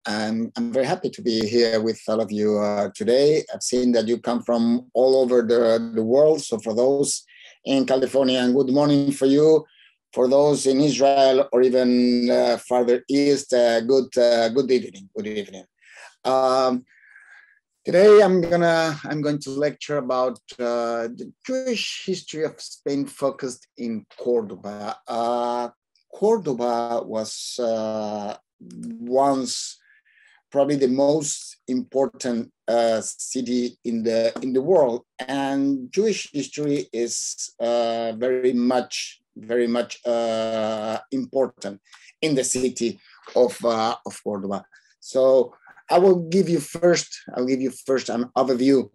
I'm very happy to be here with all of you today. I've seen that you come from all over the world. So for those in California, good morning for you. For those in Israel or even farther east, good evening. Good evening. Today I'm going to lecture about the Jewish history of Spain, focused in Córdoba. Córdoba was once probably the most important city in the world, and Jewish history is very much important in the city of Córdoba. So I'll give you first an overview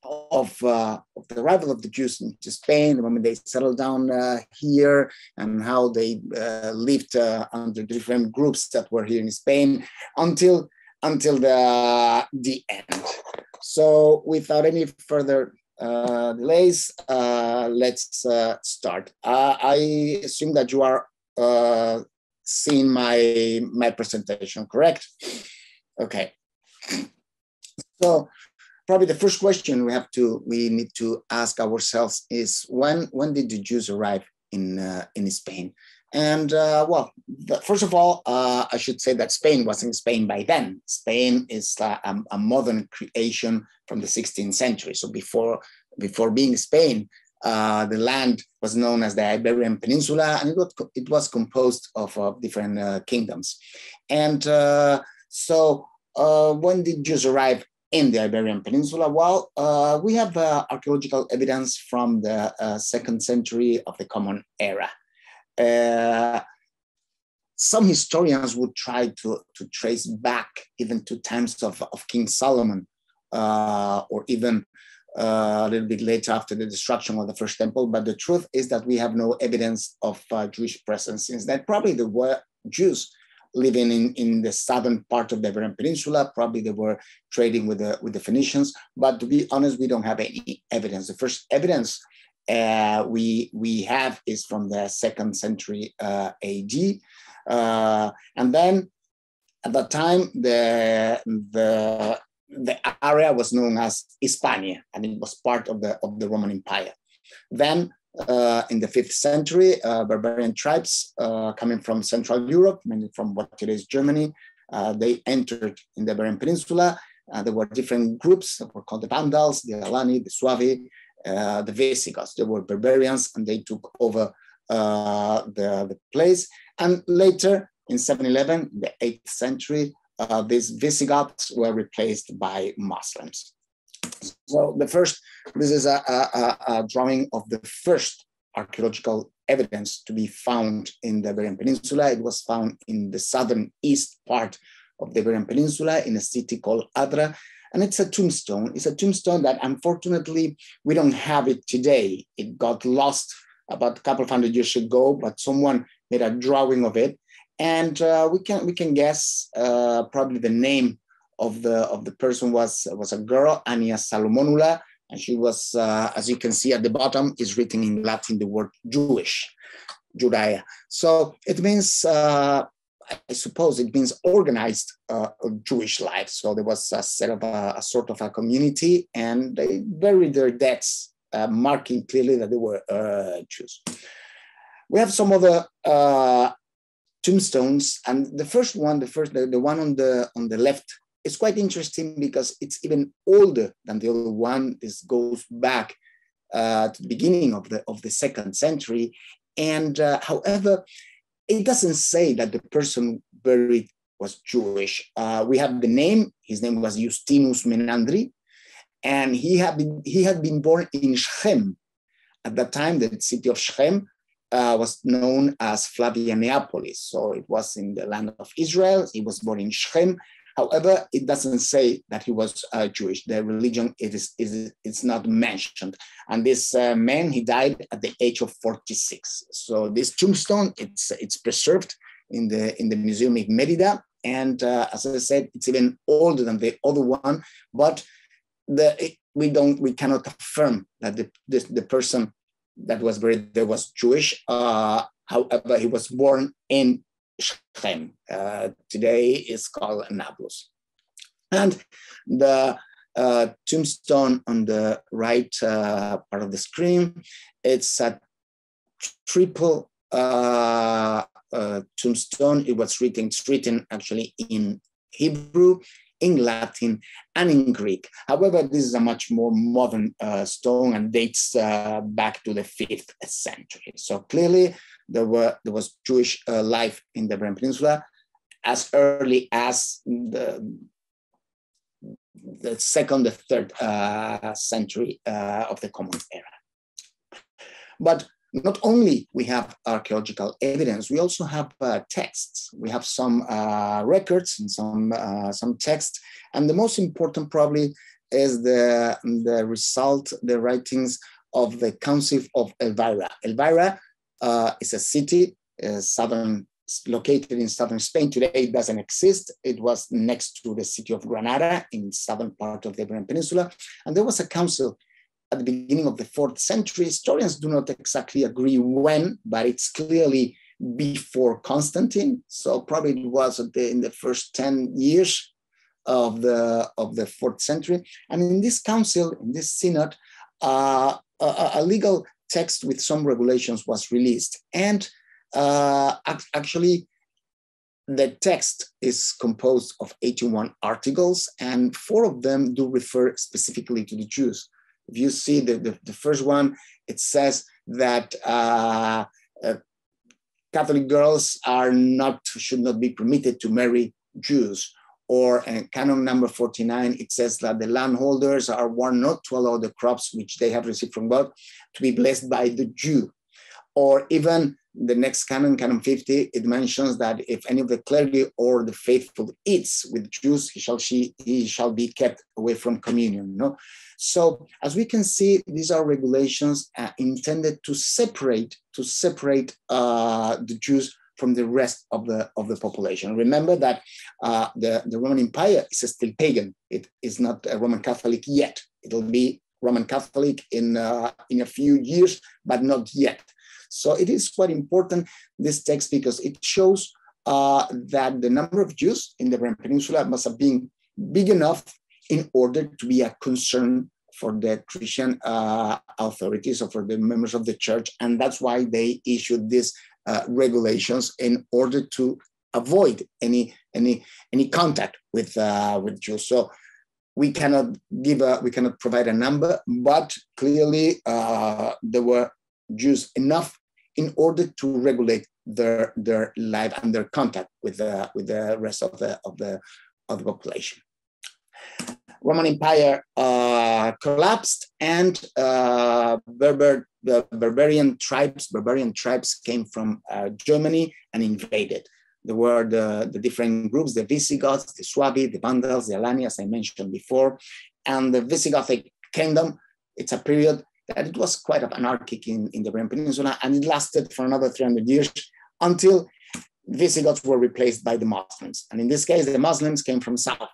of the arrival of the Jews into Spain, the moment they settled down here, and how they lived under different groups that were here in Spain until the end. So without any further delays, let's start. I assume that you are seeing my presentation, correct? Okay. So probably the first question we need to ask ourselves is when did the Jews arrive in Spain? And first of all, I should say that Spain wasn't Spain by then. Spain is a modern creation from the 16th century. So before being Spain, the land was known as the Iberian Peninsula, and it was composed of different kingdoms. And so when did Jews arrive in the Iberian Peninsula? Well, we have archaeological evidence from the 2nd century of the Common Era. Some historians would try to trace back even to times of King Solomon, or even a little bit later after the destruction of the first temple. But the truth is that we have no evidence of Jewish presence since then. Probably there were Jews living in the southern part of the Iberian Peninsula. Probably they were trading with the Phoenicians. But to be honest, we don't have any evidence. The first evidence we have is from the 2nd century AD. And then at that time, the area was known as Hispania, and it was part of the Roman Empire. Then in the 5th century, barbarian tribes coming from Central Europe, mainly from what it is Germany, they entered in the Iberian Peninsula. There were different groups that were called the Vandals, the Alani, the Suevi, the Visigoths. They were barbarians, and they took over the place. And later, in 711, the 8th century, these Visigoths were replaced by Muslims. So this is a drawing of the first archaeological evidence to be found in the Iberian Peninsula. It was found in the southern east part of the Iberian Peninsula in a city called Adra. And it's a tombstone. It's a tombstone that unfortunately we don't have it today. It got lost about a couple of hundred years ago, but someone made a drawing of it. And we can guess probably the name of the person was a girl, Ania Salomonula, and she was, as you can see at the bottom, is written in Latin the word Jewish, Judea. So it means, I suppose it means organized Jewish life. So there was a sort of a community, and they buried their deads, marking clearly that they were Jews. We have some other tombstones, and the one on the left is quite interesting because it's even older than the other one. This goes back to the beginning of the 2nd century, and however, it doesn't say that the person buried was Jewish. We have the name. His name was Justinus Menandri, and he had been born in Shechem. At that time, the city of Shechem was known as Flavianeapolis. So it was in the land of Israel. He was born in Shechem. However, it doesn't say that he was Jewish. The religion it's not mentioned. And this man, he died at the age of 46. So this tombstone, it's preserved in the museum in Merida. And as I said, it's even older than the other one. But we cannot affirm that the person that was buried there was Jewish. However, he was born in Shechem. Today it's called Andalus. And the tombstone on the right part of the screen, it's a triple tombstone. It's written actually in Hebrew, in Latin, and in Greek. However, this is a much more modern stone and dates back to the 5th century. So clearly there was Jewish life in the Iberian Peninsula as early as the 2nd, the 3rd century of the Common Era. But not only we have archaeological evidence, we also have texts. We have some records and some texts, and the most important probably is the writings of the Council of Elvira. Elvira is a city located in southern Spain. Today it doesn't exist. It was next to the city of Granada in southern part of the Iberian Peninsula, and there was a council at the beginning of the 4th century. Historians do not exactly agree when, but it's clearly before Constantine. So probably it was in the first 10 years of the 4th century. And in this council, in this synod, a legal text with some regulations was released. And actually, the text is composed of 81 articles, and 4 of them do refer specifically to the Jews. If you see the first one, it says that Catholic girls should not be permitted to marry Jews. Or in canon number 49, it says that the landholders are warned not to allow the crops which they have received from God to be blessed by the Jew. Or even the next canon, canon 50, it mentions that if any of the clergy or the faithful eats with Jews, he shall be kept away from communion. No? So as we can see, these are regulations intended to separate the Jews from the rest of the population. Remember that the Roman Empire is still pagan. It is not a Roman Catholic yet. It'll be Roman Catholic in a few years, but not yet. So it is quite important, this text, because it shows that the number of Jews in the Iberian Peninsula must have been big enough in order to be a concern for the Christian authorities or for the members of the church. And that's why they issued these regulations in order to avoid any contact with Jews. So we cannot provide a number, but clearly there were Jews enough in order to regulate their life and their contact with the rest of the population. Roman Empire collapsed, and the barbarian tribes came from Germany and invaded. There were the different groups: the Visigoths, the Suevi, the Vandals, the Alani, as I mentioned before. And the Visigothic kingdom, it's a period that it was quite anarchic in the Iberian Peninsula, and it lasted for another 300 years until Visigoths were replaced by the Muslims. And in this case, the Muslims came from south.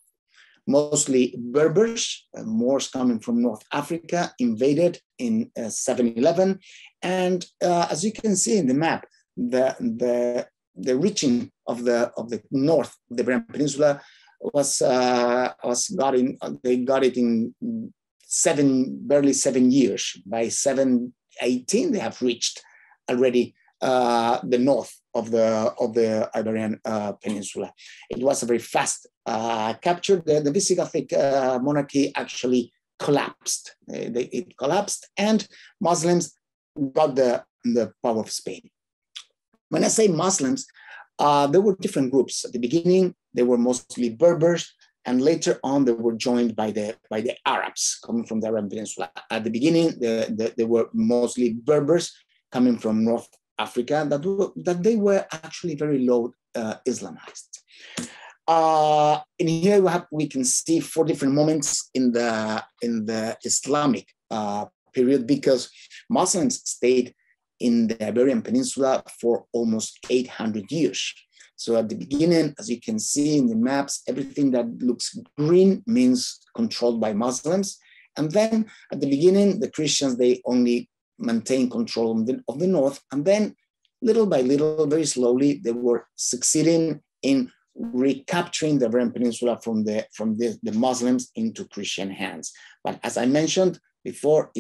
Mostly Berbers, Moors coming from North Africa, invaded in 711. And as you can see in the map, the reaching of the north, the Iberian Peninsula, they got it in barely 7 years. By 718, they have reached already the north of the Iberian Peninsula. It was a very fast capture. The Visigothic monarchy actually collapsed. It collapsed, and Muslims got the power of Spain. When I say Muslims, there were different groups. At the beginning, they were mostly Berbers, and later on, they were joined by the Arabs coming from the Arabian Peninsula. At the beginning, they were mostly Berbers coming from North Africa, that they were actually very low Islamized. In here we can see 4 different moments in the Islamic period, because Muslims stayed in the Iberian Peninsula for almost 800 years. So at the beginning, as you can see in the maps, everything that looks green means controlled by Muslims. And then at the beginning, the Christians, they only maintain control of the north. And then little by little, very slowly, they were succeeding in recapturing the Iberian Peninsula from the Muslims into Christian hands. But as I mentioned before,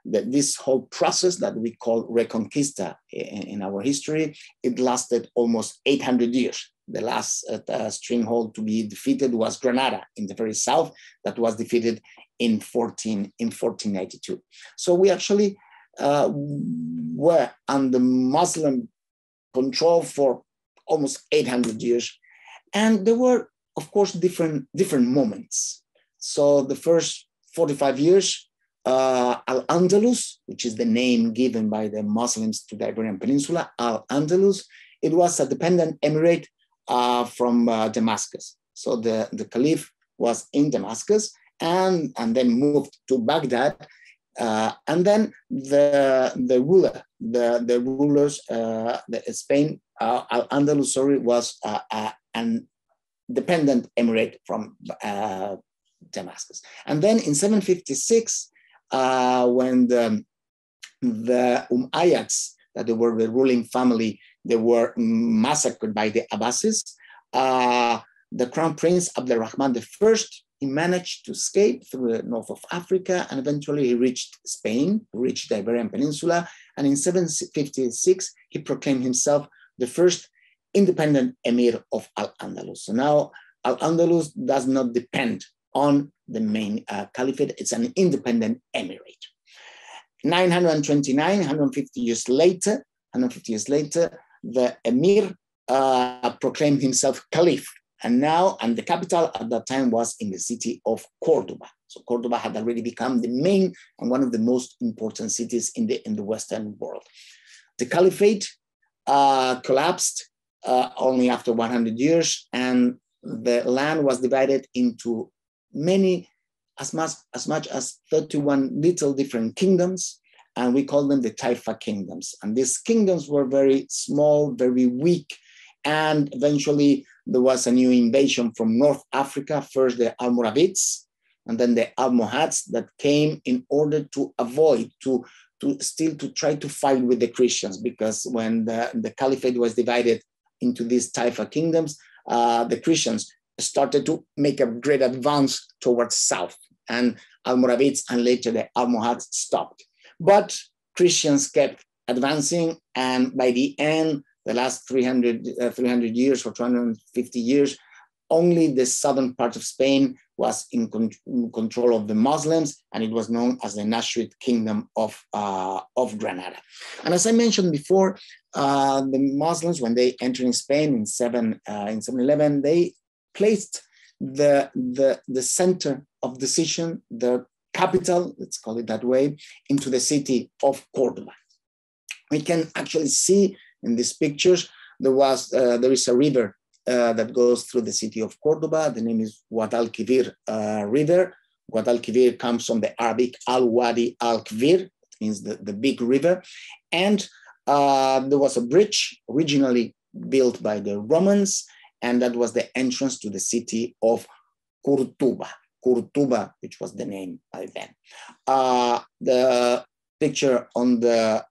this whole process that we call Reconquista in our history, it lasted almost 800 years. The last stronghold to be defeated was Granada in the very south, that was defeated in 1492. So we actually were under Muslim control for almost 800 years. And there were, of course, different moments. So the first 45 years, Al-Andalus, which is the name given by the Muslims to the Iberian Peninsula, Al-Andalus, it was a dependent emirate from Damascus. So the Caliph was in Damascus and then moved to Baghdad. And then the rulers, Spain, Al-Andalus, was an dependent emirate from Damascus. And then in 756, when the Umayyads, that they were the ruling family, they were massacred by the Abbasids, the crown prince Abdurrahman I, he managed to escape through the north of Africa, and eventually he reached Spain, reached the Iberian Peninsula, and in 756, he proclaimed himself the first independent emir of Al-Andalus. So now Al-Andalus does not depend on the main caliphate, it's an independent emirate. 929, 150 years later, the emir proclaimed himself caliph. And the capital at that time was in the city of Córdoba. So Córdoba had already become the main and one of the most important cities in the Western world. The caliphate collapsed only after 100 years, and the land was divided into as much as 31 little different kingdoms, and we call them the Taifa kingdoms. And these kingdoms were very small, very weak, and eventually there was a new invasion from North Africa, first the Almoravids, and then the Almohads that came in order to avoid, to try to fight with the Christians, because when the caliphate was divided into these Taifa kingdoms, the Christians started to make a great advance towards south, and Almoravids and later the Almohads stopped. But Christians kept advancing, and by the end, the last 300 years or 250 years, only the southern part of Spain was in control of the Muslims, and it was known as the Nasrid Kingdom of Granada. And as I mentioned before, the Muslims, when they entered in Spain in 711, they placed the center of decision, the capital, let's call it that way, into the city of Córdoba. We can actually see in these pictures, there is a river that goes through the city of Córdoba. The name is Guadalquivir River. Guadalquivir comes from the Arabic Al-Wadi Al-Kvir, means the big river. And there was a bridge originally built by the Romans, and that was the entrance to the city of Córdoba, which was the name by then. The picture on the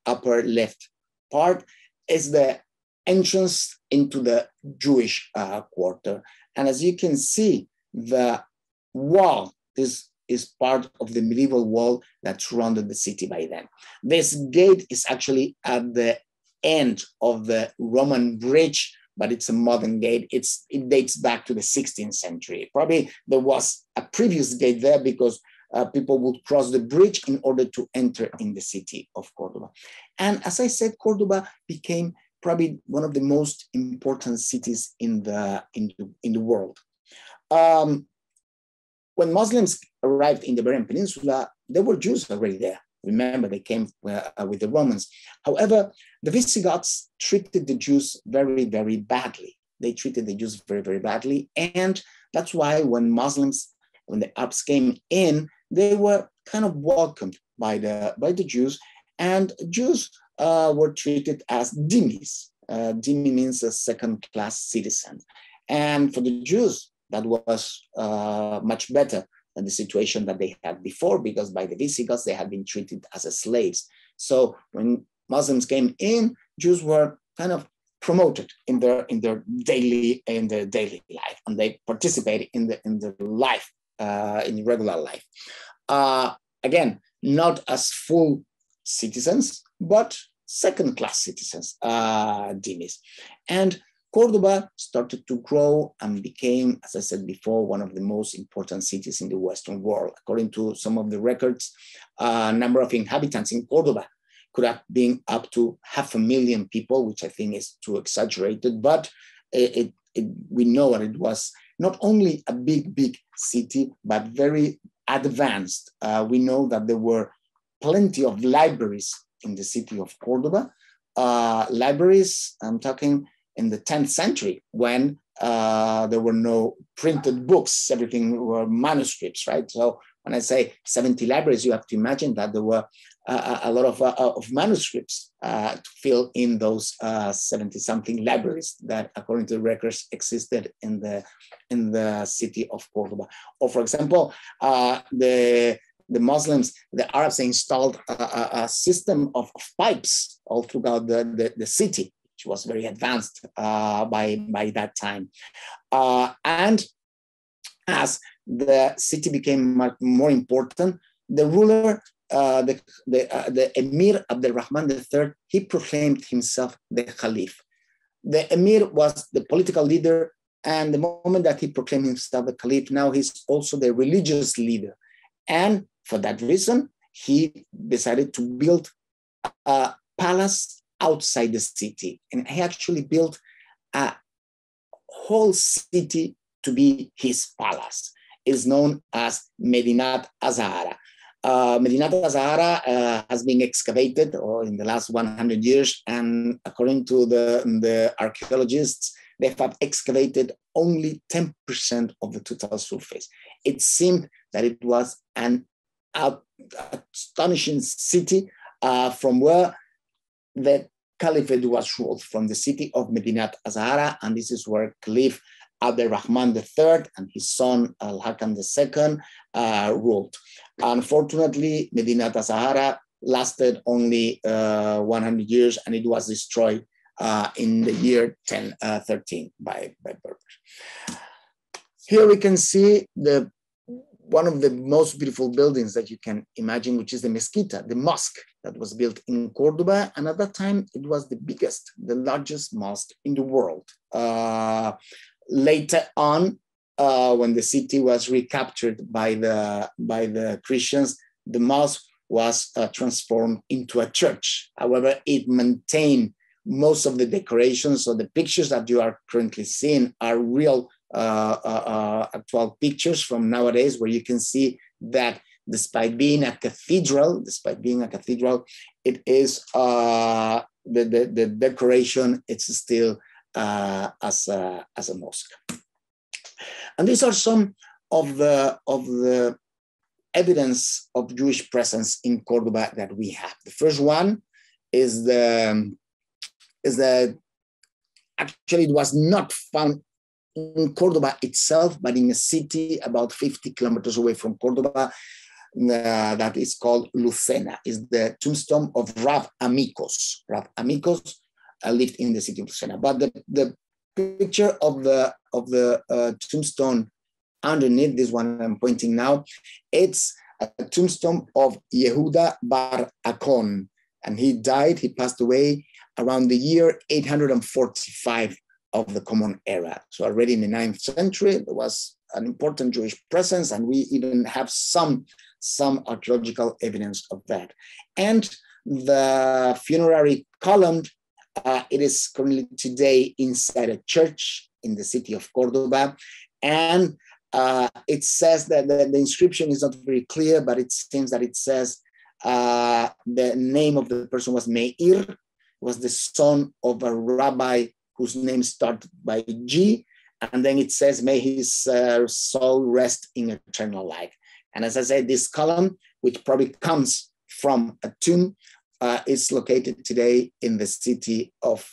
upper left part is the entrance into the Jewish quarter. And as you can see, the wall, this is part of the medieval wall that surrounded the city by then. This gate is actually at the end of the Roman bridge, but it's a modern gate. It dates back to the 16th century. Probably there was a previous gate there because people would cross the bridge in order to enter in the city of Córdoba. And as I said, Córdoba became probably one of the most important cities in the world. When Muslims arrived in the Iberian Peninsula, there were Jews already there. Remember, they came with the Romans. However, the Visigoths treated the Jews very, very badly. They treated the Jews very, very badly. And that's why when the Arabs came in, they were kind of welcomed by the Jews, and Jews were treated as dhimmis. Dhimmi means a second-class citizen. And for the Jews, that was much better than the situation that they had before, because by the Visigoths, they had been treated as slaves. So when Muslims came in, Jews were kind of promoted in their daily life, and they participated in the life, in regular life. Again, not as full citizens, but second-class citizens, dhimmis. And Córdoba started to grow and became, as I said before, one of the most important cities in the Western world. According to some of the records, number of inhabitants in Córdoba could have been up to 500,000 people, which I think is too exaggerated, but we know that it was not only a big city, but very advanced. We know that there were plenty of libraries in the city of Córdoba. Libraries, I'm talking in the 10th century, when there were no printed books, everything were manuscripts, right? So when I say 70 libraries, you have to imagine that there were a lot of manuscripts to fill in those 70-something libraries that, according to the records, existed in the city of Córdoba. Or, for example, the Muslims, the Arabs, they installed a system of pipes all throughout the city, which was very advanced by that time. And as the city became much more important, the ruler, the Emir Abdel-Rahman III, he proclaimed himself the Caliph. The Emir was the political leader, and the moment that he proclaimed himself the Caliph, now he's also the religious leader. And for that reason, he decided to build a palace outside the city. And he actually built a whole city to be his palace. It's known as Medinat Azahara. Medinat Azahara has been excavated in the last 100 years, and according to the archaeologists, they have excavated only 10% of the total surface. It seemed that it was an astonishing city from where the caliphate was ruled, from the city of Medinat Azahara, and this is where Caliph Abdel-Rahman III and his son Al-Hakam II ruled. Unfortunately, Medinat Azahara lasted only 100 years, and it was destroyed in the year 1013 by Berbers. Here we can see one of the most beautiful buildings that you can imagine, which is the Mezquita, the mosque that was built in Córdoba. And at that time, it was the largest mosque in the world. Later on, when the city was recaptured by the Christians, the mosque was transformed into a church. However, it maintained most of the decorations. So the pictures that you are currently seeing are real actual pictures from nowadays, where you can see that despite being a cathedral, it is the decoration, it's still as a mosque. And these are some of the evidence of Jewish presence in Córdoba that we have. The first one is actually it was not found in Córdoba itself, but in a city about 50 kilometers away from Córdoba that is called Lufena. Is the tombstone of Rav Amicos. Rav Amicos lived in the city of Lufena. But the picture of the tombstone underneath, this one I'm pointing now, it's a tombstone of Yehuda Bar Akon. And he passed away around the year 845 of the Common Era. So already in the 9th century, there was an important Jewish presence, and we even have some archaeological evidence of that. And the funerary column, it is currently today inside a church in the city of Córdoba. And it says that the inscription is not very clear, but it seems that it says the name of the person was Meir, was the son of a rabbi whose name started by G, and then it says, may his soul rest in eternal life. And as I said, this column, which probably comes from a tomb, is located today in the city of,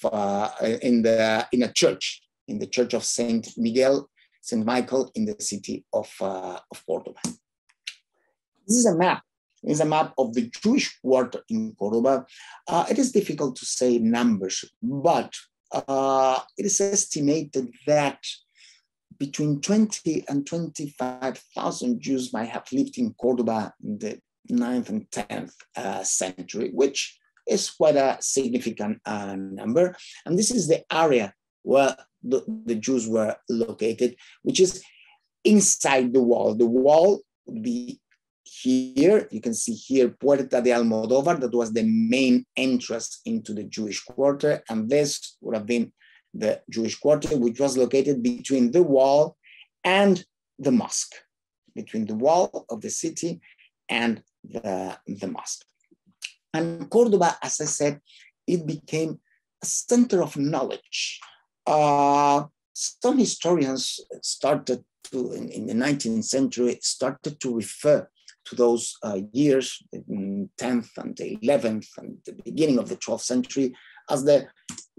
in a church, in the church of Saint Michael in the city of Córdoba. This is a map is a map of the Jewish quarter in Córdoba. It is difficult to say numbers, but it is estimated that between 20 and 25,000 Jews might have lived in Córdoba in the 9th and 10th century, which is quite a significant number. And this is the area where the Jews were located, which is inside the wall. The wall would be here. You can see here Puerta de Almodóvar, that was the main entrance into the Jewish quarter. And this would have been the Jewish quarter, which was located between the wall and the mosque, between the wall of the city and the mosque. And Córdoba, as I said, it became a center of knowledge. Some historians started to, in the 19th century, started to refer to those years, the 10th and the 11th and the beginning of the 12th century, as the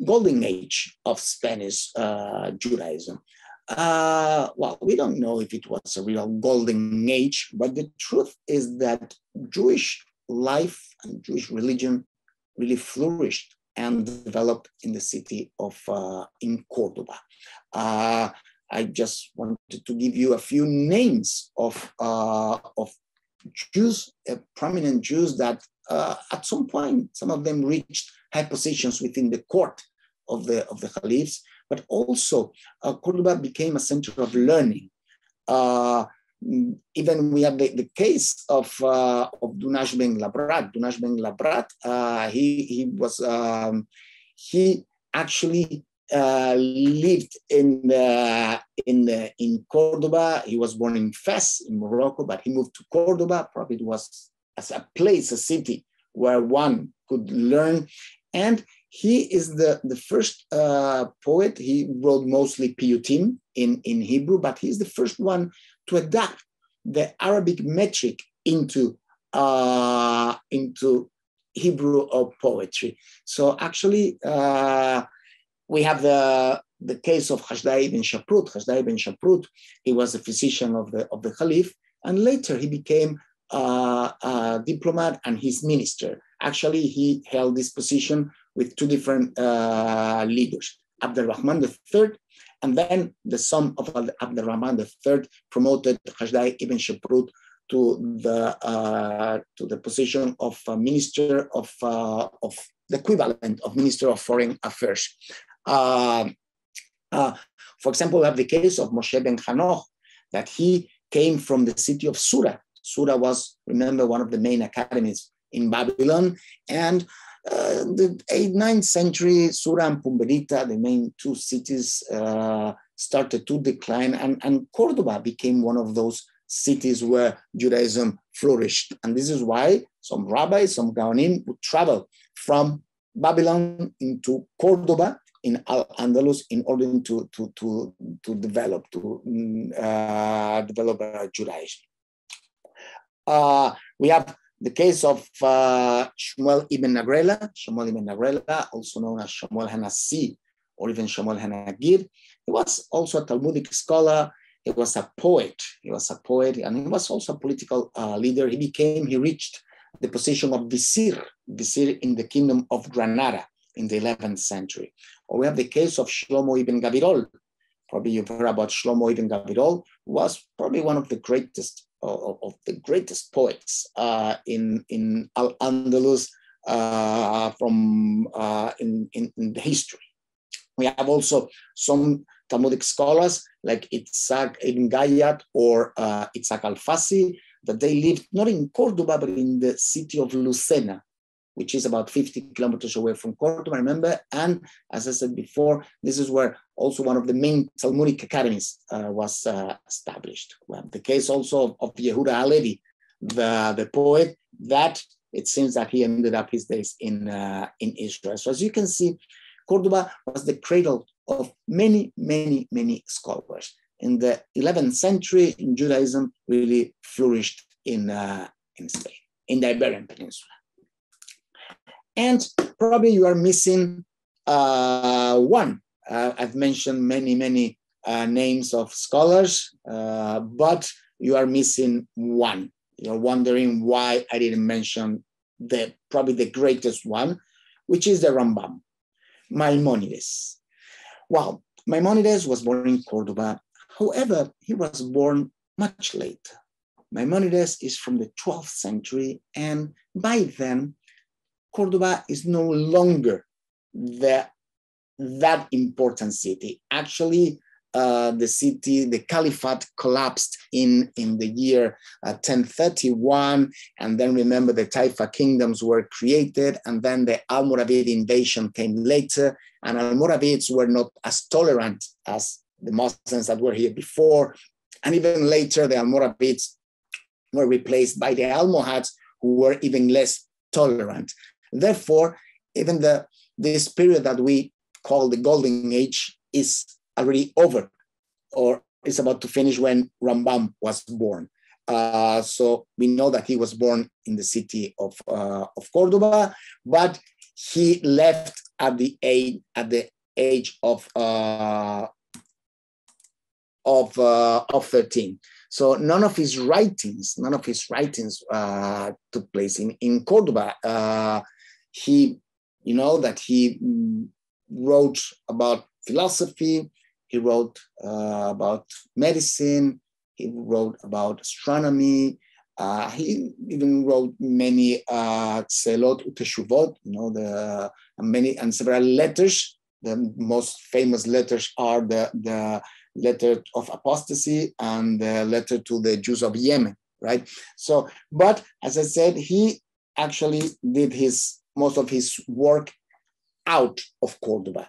golden age of Spanish Judaism. Well, we don't know if it was a real golden age, but the truth is that Jewish life and Jewish religion really flourished and developed in the city of in Córdoba. I just wanted to give you a few names of Jews, prominent Jews that at some point, some of them reached high positions within the court of the caliphs, but also Córdoba became a center of learning. Even we have the case of Dunash ben Labrat. Dunash ben Labrat, he actually lived in Córdoba. He was born in Fez in Morocco, but he moved to Córdoba. Probably it was as a place, a city where one could learn. And he is the first poet. He wrote mostly piyutim in Hebrew, but he's the first one to adapt the Arabic metric into Hebrew or poetry. So actually, we have the case of Hashdai ibn Shaprut. Hashdai ibn Shaprut, he was a physician of the Caliph, and later he became a diplomat and his minister. Actually, he held this position with two different leaders, Abdurrahman III, and then the son of Abdurrahman III promoted Hashdai ibn Shaprut to the position of minister of the equivalent of Minister of Foreign Affairs. For example, we have the case of Moshe ben Hanoch, that he came from the city of Sura. Sura was, remember, one of the main academies in Babylon, and the 8th, 9th century, Sura and Pumberita, the main two cities, started to decline, and Córdoba became one of those cities where Judaism flourished. And this is why some rabbis, some Gaonim would travel from Babylon into Córdoba in Andalus in order to develop Judaism. We have the case of Shmuel ibn Nagrela. Shmuel ibn Nagrela, also known as Shmuel Hanassi or even Shmuel Hanagir. He was also a Talmudic scholar. He was a poet. And he was also a political leader. He reached the position of vizier in the kingdom of Granada in the 11th century. Or we have the case of Shlomo ibn Gabirol. Probably you've heard about Shlomo ibn Gabirol, who was probably one of the greatest poets in Al-Andalus in the history. We have also some Talmudic scholars like Itzhak ibn Gayyat or Itzhak al-Fasi, that they lived not in Córdoba, but in the city of Lufena, which is about 50 kilometers away from Córdoba, remember? And as I said before, this is where also one of the main Talmudic academies was established. We have the case also of Yehuda Halevi, the poet, that it seems that he ended up his days in Israel. So as you can see, Córdoba was the cradle of many, many, many scholars. In the 11th century, Judaism really flourished in Spain, in the Iberian Peninsula. And probably you are missing one. I've mentioned many, names of scholars, but you are missing one. You're wondering why I didn't mention probably the greatest one, which is the Rambam, Maimonides. Well, Maimonides was born in Córdoba. However, he was born much later. Maimonides is from the 12th century, and by then, Córdoba is no longer that important city. Actually, the caliphate collapsed in the year 1031, and then remember the Taifa kingdoms were created, and then the Almoravid invasion came later, and Almoravids were not as tolerant as the Muslims that were here before, and even later the Almoravids were replaced by the Almohads, who were even less tolerant. Therefore, even this period that we call the Golden Age is already over, or is about to finish when Rambam was born. So we know that he was born in the city of Córdoba, but he left at the age of 13. So none of his writings took place in Córdoba. He wrote about philosophy. He wrote about medicine. He wrote about astronomy. He even wrote many tselot uteshuvot, and several letters. The most famous letters are the letter of apostasy and the letter to the Jews of Yemen, right? So, but as I said, he actually did most of his work out of Córdoba.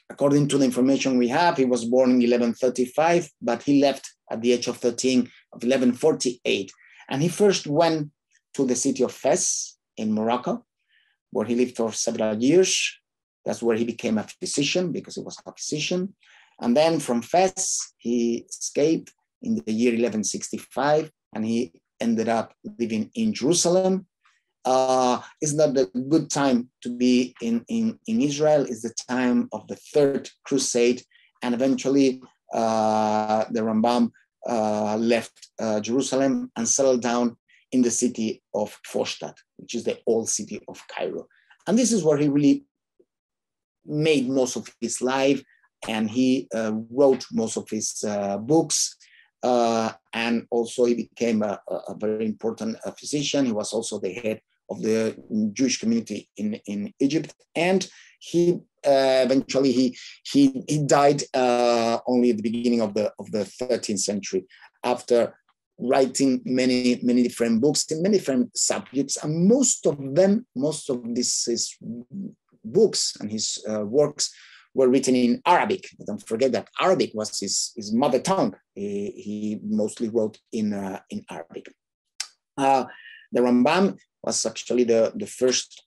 According to the information we have, he was born in 1135, but he left at the age of 13 of 1148. And he first went to the city of Fez in Morocco, where he lived for several years. That's where he became a physician, because he was a physician. And then from Fez, he escaped in the year 1165, and he ended up living in Jerusalem. It's not a good time to be in Israel. It's the time of the Third Crusade, and eventually the Rambam left Jerusalem and settled down in the city of Fostat, which is the old city of Cairo. And this is where he really made most of his life, and he wrote most of his books. And also he became a very important physician. He was also the head of the Jewish community in Egypt, and he eventually he died only at the beginning of the 13th century, after writing many different books in many different subjects, and most of his books and his works were written in Arabic. Don't forget that Arabic was his mother tongue. He mostly wrote in Arabic. The Rambam was actually the first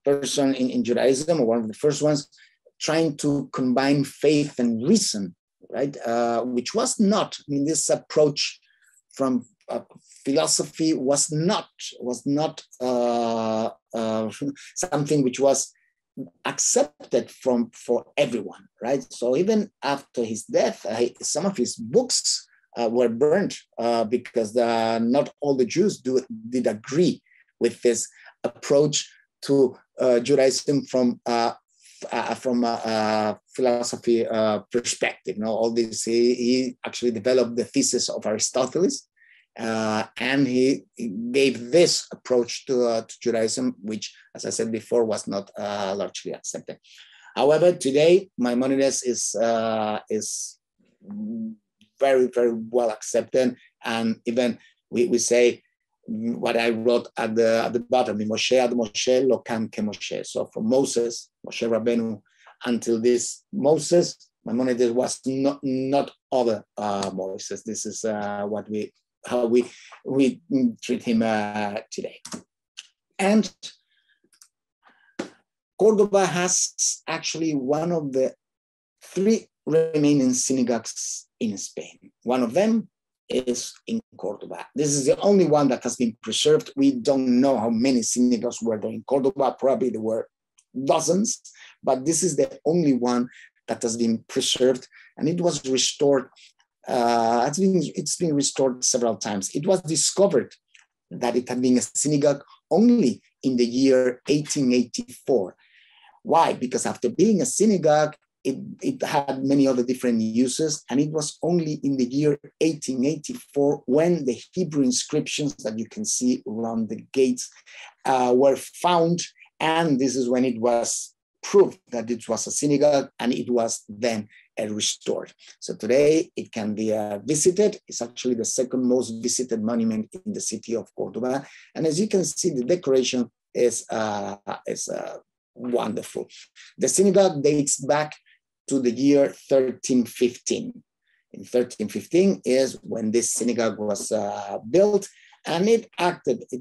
person in Judaism, or one of the first ones, trying to combine faith and reason, right? Which was not, this approach from philosophy was not something which was accepted for everyone, right? So even after his death, some of his books were burned because not all the Jews did agree with this approach to Judaism from a philosophy perspective. All this, he actually developed the thesis of Aristotle, and he gave this approach to Judaism, which, as I said before, was not largely accepted. However, today Maimonides is very, very well accepted, and even we say what I wrote at the bottom: Moshe ad Moshe lo kan ke Moshe. So from Moses, Moshe Rabbeinu, until this Moses, Maimonides was not other Moses. This is how we treat him today. And Córdoba has actually one of the 3 remaining synagogues in Spain. One of them is in Córdoba. This is the only one that has been preserved. We don't know how many synagogues were there in Córdoba. Probably there were dozens, but this is the only one that has been preserved, and it was restored it's been restored several times. It was discovered that it had been a synagogue only in the year 1884. Why? Because after being a synagogue, it had many other different uses, and it was only in the year 1884 when the Hebrew inscriptions that you can see around the gates were found, and this is when it was proved that it was a synagogue, and it was then restored. So today it can be visited. It's actually the second most visited monument in the city of Córdoba, and as you can see, the decoration is wonderful. The synagogue dates back to the year 1315. In 1315 is when this synagogue was built, and it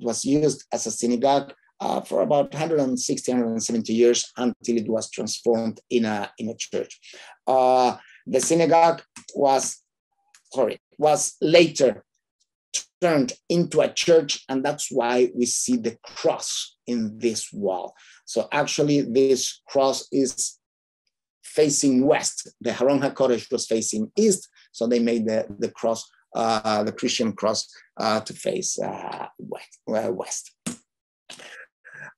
was used as a synagogue for about 160, 170 years until it was transformed in a church. The synagogue was later turned into a church, and that's why we see the cross in this wall. So actually this cross is facing west. The Haron HaKodesh was facing east, so they made the cross, the Christian cross, to face west.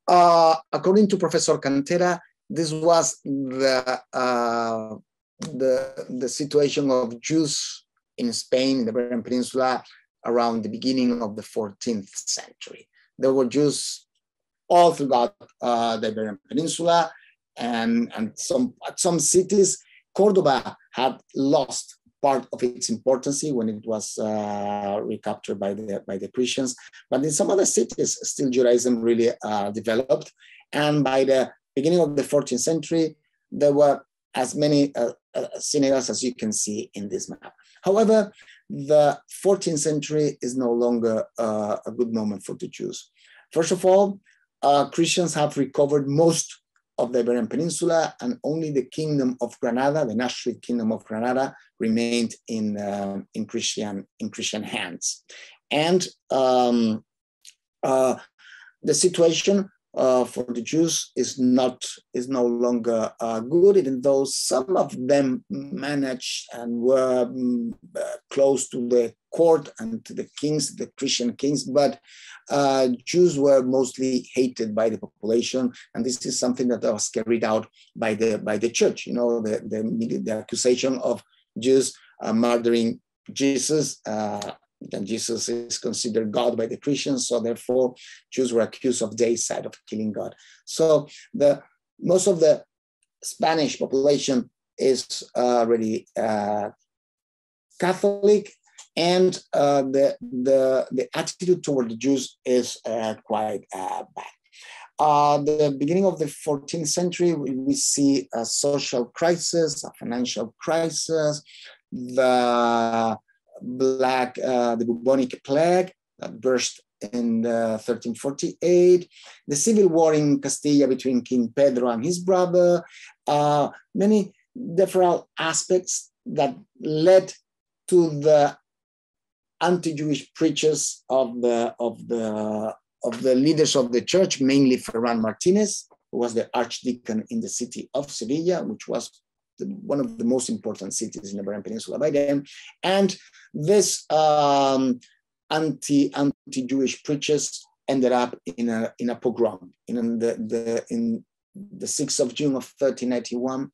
According to Professor Cantera, this was the situation of Jews in Spain, in the Iberian Peninsula, around the beginning of the 14th century. There were Jews all throughout the Iberian Peninsula, and some cities. Córdoba had lost part of its importance when it was recaptured by the Christians, but in some other cities, still Judaism really developed. And by the beginning of the 14th century, there were as many synagogues as you can see in this map. However, the 14th century is no longer a good moment for the Jews. First of all, Christians have recovered most of the Iberian Peninsula, and only the Kingdom of Granada, the Nasrid Kingdom of Granada, remained in Christian hands. And the situation for the Jews is no longer good, even though some of them managed and were close to the court and to the kings, the Christian kings, but Jews were mostly hated by the population, and this is something that was carried out by the church. You know, the accusation of Jews murdering Jesus. Then Jesus is considered God by the Christians, so therefore Jews were accused of deicide, of killing God. So most of the Spanish population is already Catholic, and the attitude toward the Jews is quite bad. The beginning of the 14th century, we see a social crisis, a financial crisis, the bubonic plague that burst in 1348, the civil war in Castilla between King Pedro and his brother, many different aspects that led to the anti-Jewish preachers of the leaders of the church, mainly Ferran Martinez, who was the archdeacon in the city of Sevilla, which was one of the most important cities in the Iberian Peninsula by then. And this anti-Jewish preachers ended up in a pogrom. In the 6th of June of 1391,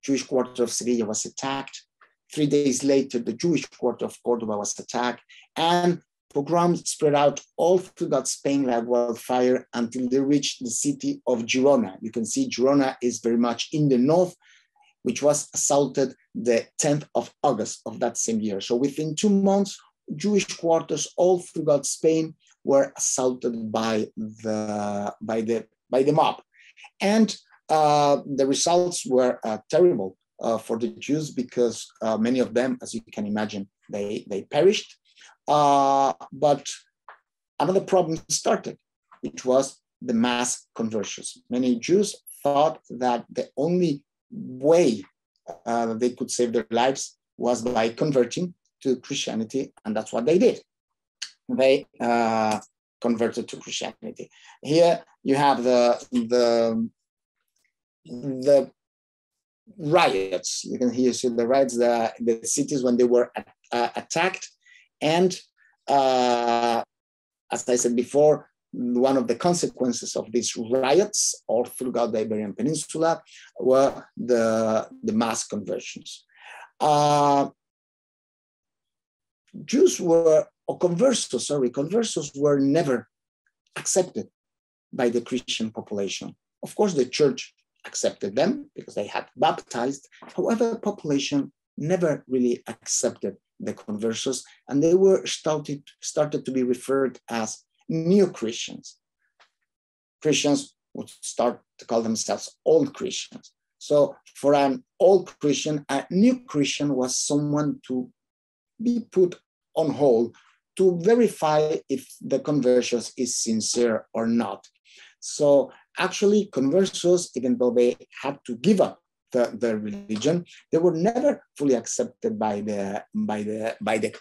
Jewish quarter of Sevilla was attacked. 3 days later, the Jewish quarter of Córdoba was attacked, and pogroms spread out all throughout Spain like wildfire until they reached the city of Girona. You can see Girona is very much in the north, which was assaulted the 10th of August of that same year. So within 2 months, Jewish quarters all throughout Spain were assaulted by the mob. And the results were terrible for the Jews, because many of them, as you can imagine, they perished. But another problem started, which was the mass conversions. Many Jews thought that the only way they could save their lives was by converting to Christianity, and that's what they did. They converted to Christianity. Here you have the riots. You can see the riots, the cities when they were attacked. And as I said before, one of the consequences of these riots all throughout the Iberian Peninsula were the mass conversions. Conversos were never accepted by the Christian population. Of course, the church accepted them because they had baptized. However, the population never really accepted the conversos, and they were started to be referred as new Christians. Christians would start to call themselves old Christians. So for an old Christian, a new Christian was someone to be put on hold to verify if the conversion is sincere or not. So actually, conversos, even though they had to give up the religion, they were never fully accepted by the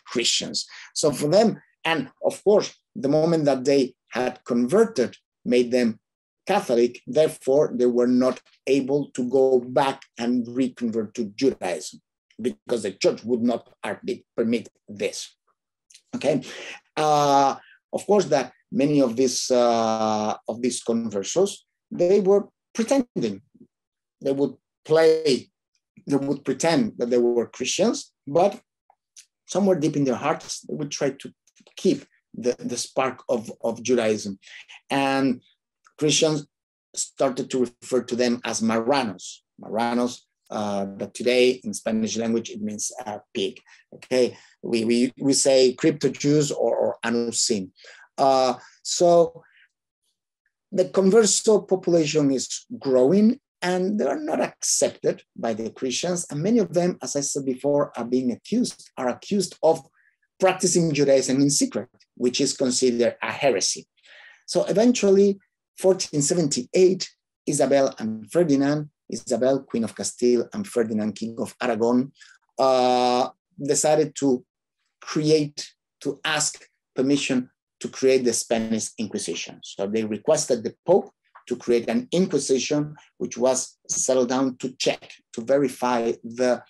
Christians. So for them, and of course, the moment that they had converted made them Catholic, therefore they were not able to go back and reconvert to Judaism because the church would not permit this. Okay, of course that many of these conversos, they were pretending. They would pretend that they were Christians, but somewhere deep in their hearts, they would try to keep the spark of Judaism. And Christians started to refer to them as marranos. Marranos, but today in Spanish language, it means pig. Okay, we say crypto-Jews or anusim. So the converso population is growing, and they are not accepted by the Christians. And many of them, as I said before, are accused of practicing Judaism in secret, which is considered a heresy. So eventually, 1478, Isabel, Queen of Castile, and Ferdinand, King of Aragon, decided to ask permission to create the Spanish Inquisition. So they requested the Pope to create an Inquisition, which was settled down to check, to verify the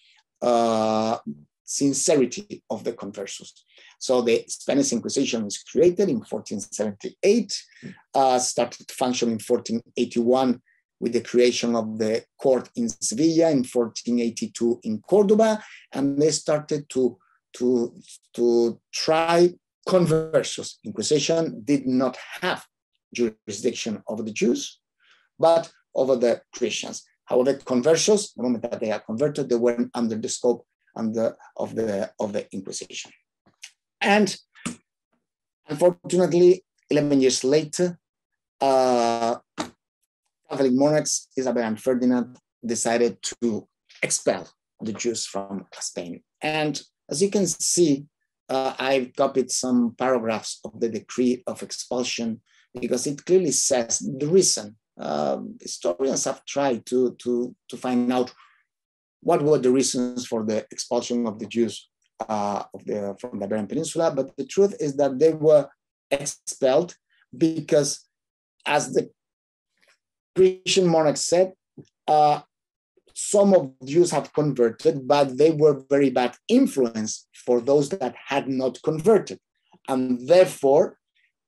sincerity of the conversos. So the Spanish Inquisition was created in 1478, started to function in 1481 with the creation of the court in Sevilla, in 1482 in Córdoba, and they started to try conversos. Inquisition did not have jurisdiction over the Jews, but over the Christians. However, conversos, the moment that they are converted, they were under the scope of the Inquisition. And unfortunately, 11 years later, Catholic monarchs, Isabel and Ferdinand, decided to expel the Jews from Spain. And as you can see, I've copied some paragraphs of the decree of expulsion because it clearly says the reason. Historians have tried to find out what were the reasons for the expulsion of the Jews from the Iberian Peninsula, but the truth is that they were expelled because, as the Christian monarch said, some of the Jews have converted, but they were very bad influence for those that had not converted. And therefore,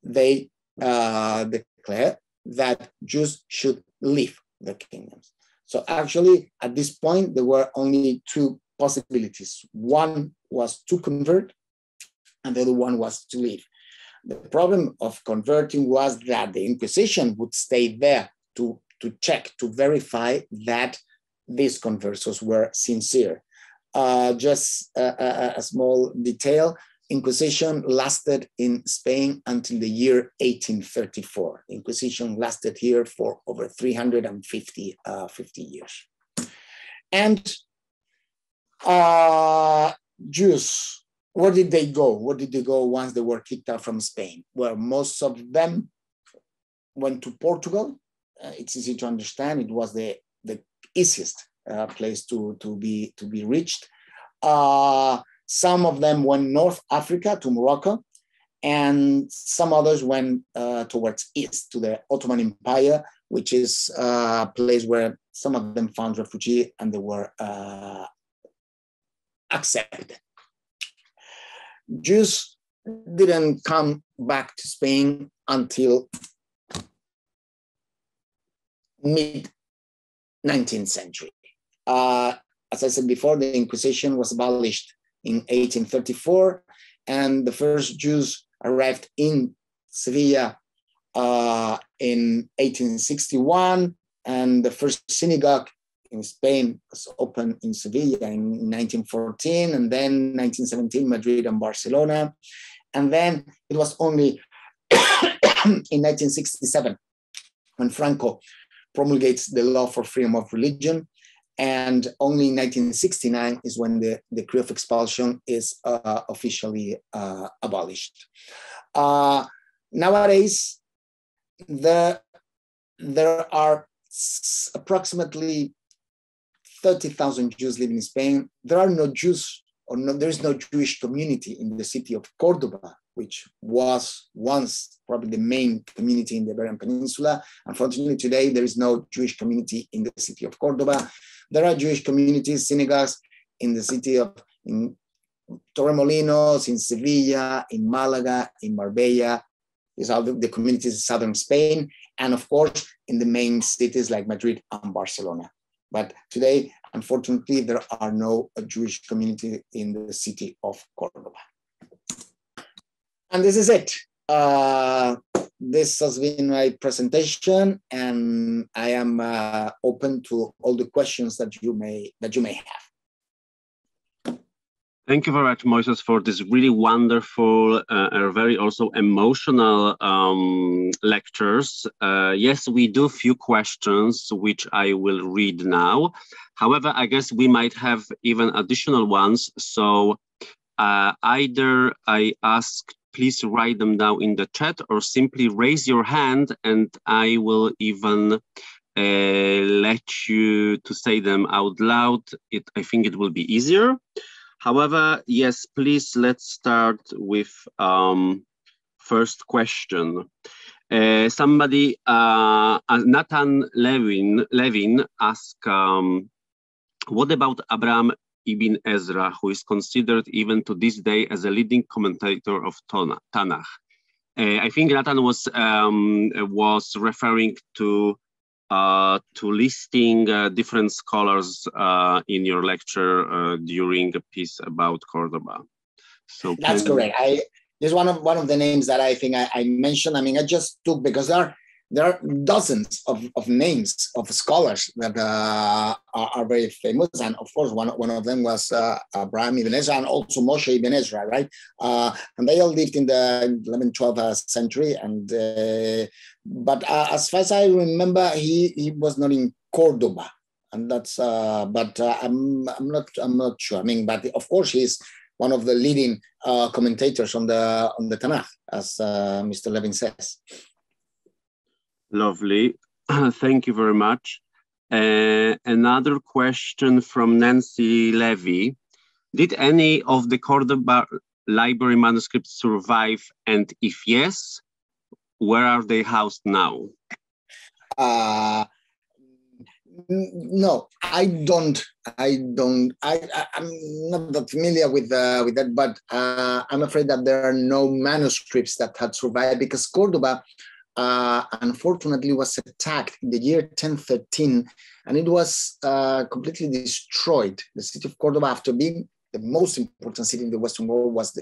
they declare that Jews should leave the kingdoms. So actually, at this point, there were only two possibilities. One was to convert, and the other one was to leave. The problem of converting was that the Inquisition would stay there to check, to verify that these conversos were sincere. Just a small detail, Inquisition lasted in Spain until the year 1834. The Inquisition lasted here for over 350 years. And Jews, where did they go? Where did they go once they were kicked out from Spain? Well, most of them went to Portugal. It's easy to understand. It was the easiest place to be reached. Some of them went North Africa to Morocco, and some others went towards east to the Ottoman Empire, which is a place where some of them found refuge and they were accepted. Jews didn't come back to Spain until mid-19th century. As I said before, the Inquisition was abolished in 1834, and the first Jews arrived in Sevilla in 1861, and the first synagogue in Spain was opened in Sevilla in 1914, and then 1917, Madrid and Barcelona. And then it was only in 1967 when Franco promulgates the law for freedom of religion. And only in 1969 is when the decree of expulsion is officially abolished. Nowadays, there are approximately 30,000 Jews living in Spain. There are no Jews, there is no Jewish community in the city of Córdoba, which was once probably the main community in the Iberian Peninsula. Unfortunately, today there is no Jewish community in the city of Córdoba. There are Jewish communities, synagogues in the city of Torremolinos, in Sevilla, in Malaga, in Marbella. These are the communities in southern Spain, and of course, in the main cities like Madrid and Barcelona. But today, unfortunately, there are no Jewish community in the city of Córdoba. And this is it. This has been my presentation, and I am open to all the questions that you may have. Thank you very much, Moisés, for this really wonderful, very also emotional lectures. Yes, we do few questions, which I will read now. However, I guess we might have even additional ones. So either I ask, please write them down in the chat, or simply raise your hand and I will even let you to say them out loud. I think it will be easier. However, yes, please, let's start with first question. Somebody, Nathan Levin asked, what about Abraham ibn Ezra, who is considered even to this day as a leading commentator of Tanakh? I think Nathan was referring to listing different scholars in your lecture during a piece about Córdoba. So that's correct. This is one of the names that I think I mentioned. I mean, I just took because there are dozens of names of scholars that are very famous, and of course one of them was Abraham ibn Ezra, and also Moshe ibn Ezra, right? And they all lived in the 11th, 12th century. And but as far as I remember, he was not in Córdoba, and that's. But I'm not sure. I mean, but of course he's one of the leading commentators on the Tanakh, as Mr. Levin says. Lovely. Thank you very much. Another question from Nancy Levy. Did any of the Córdoba library manuscripts survive? And if yes, where are they housed now? No, I'm not that familiar with that, but I'm afraid that there are no manuscripts that had survived, because Córdoba unfortunately was attacked in the year 1013, and it was completely destroyed. The city of Córdoba, after being the most important city in the Western world, was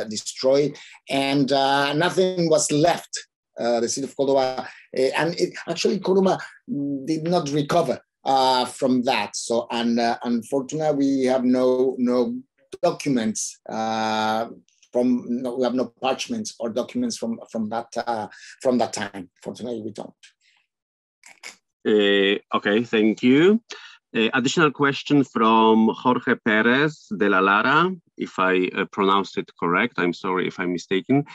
destroyed, and nothing was left. The city of Córdoba, and actually Córdoba did not recover from that. So, and unfortunately, we have no documents we have no parchments or documents from that time. Fortunately, we don't. Okay, thank you. Additional question from Jorge Perez de la Lara, if I pronounced it correct. I'm sorry if I'm mistaken.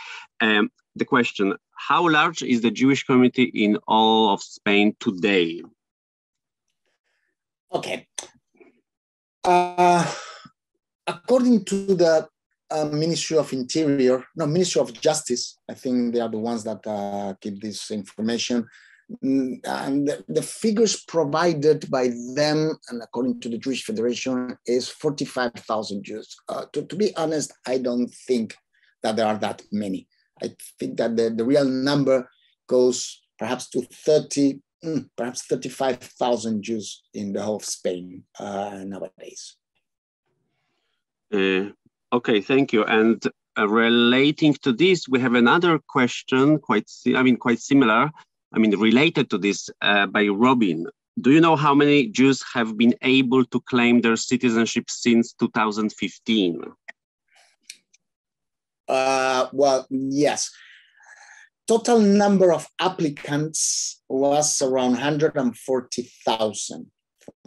The question: how large is the Jewish community in all of Spain today? Okay. According to the Ministry of Justice, I think they are the ones that keep this information. And the figures provided by them, and according to the Jewish Federation, is 45,000 Jews. To be honest, I don't think that there are that many. I think that the real number goes perhaps to 30, perhaps 35,000 Jews in the whole of Spain nowadays. Okay, thank you. And relating to this, we have another question, quite similar. Related to this by Robin. Do you know how many Jews have been able to claim their citizenship since 2015? Well, yes. Total number of applicants was around 140,000.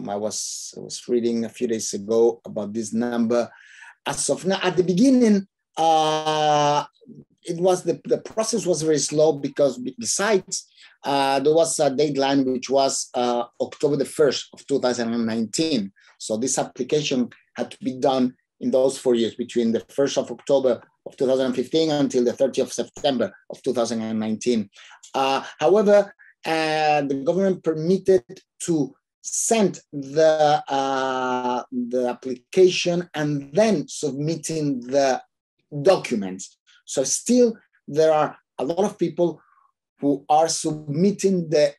I was reading a few days ago about this number. As of now, at the beginning, it was the process was very slow because besides there was a deadline which was October the 1st of 2019. So this application had to be done in those 4 years, between the 1st of October of 2015 until the 30th of September of 2019. However, the government permitted to send the application and then submitting the documents. So still there are a lot of people who are submitting the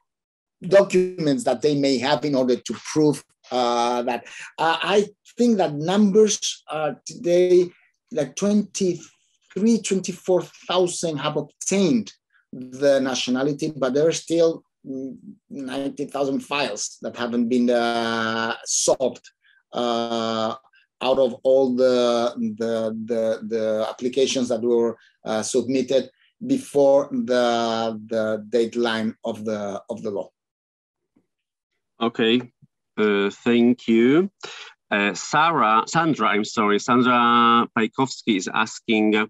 documents that they may have in order to prove that. I think that numbers are today like 24,000 have obtained the nationality, but there are still 90,000 files that haven't been solved out of all the applications that were submitted before the deadline of the law. Okay, thank you. Sandra Pajkowski is asking,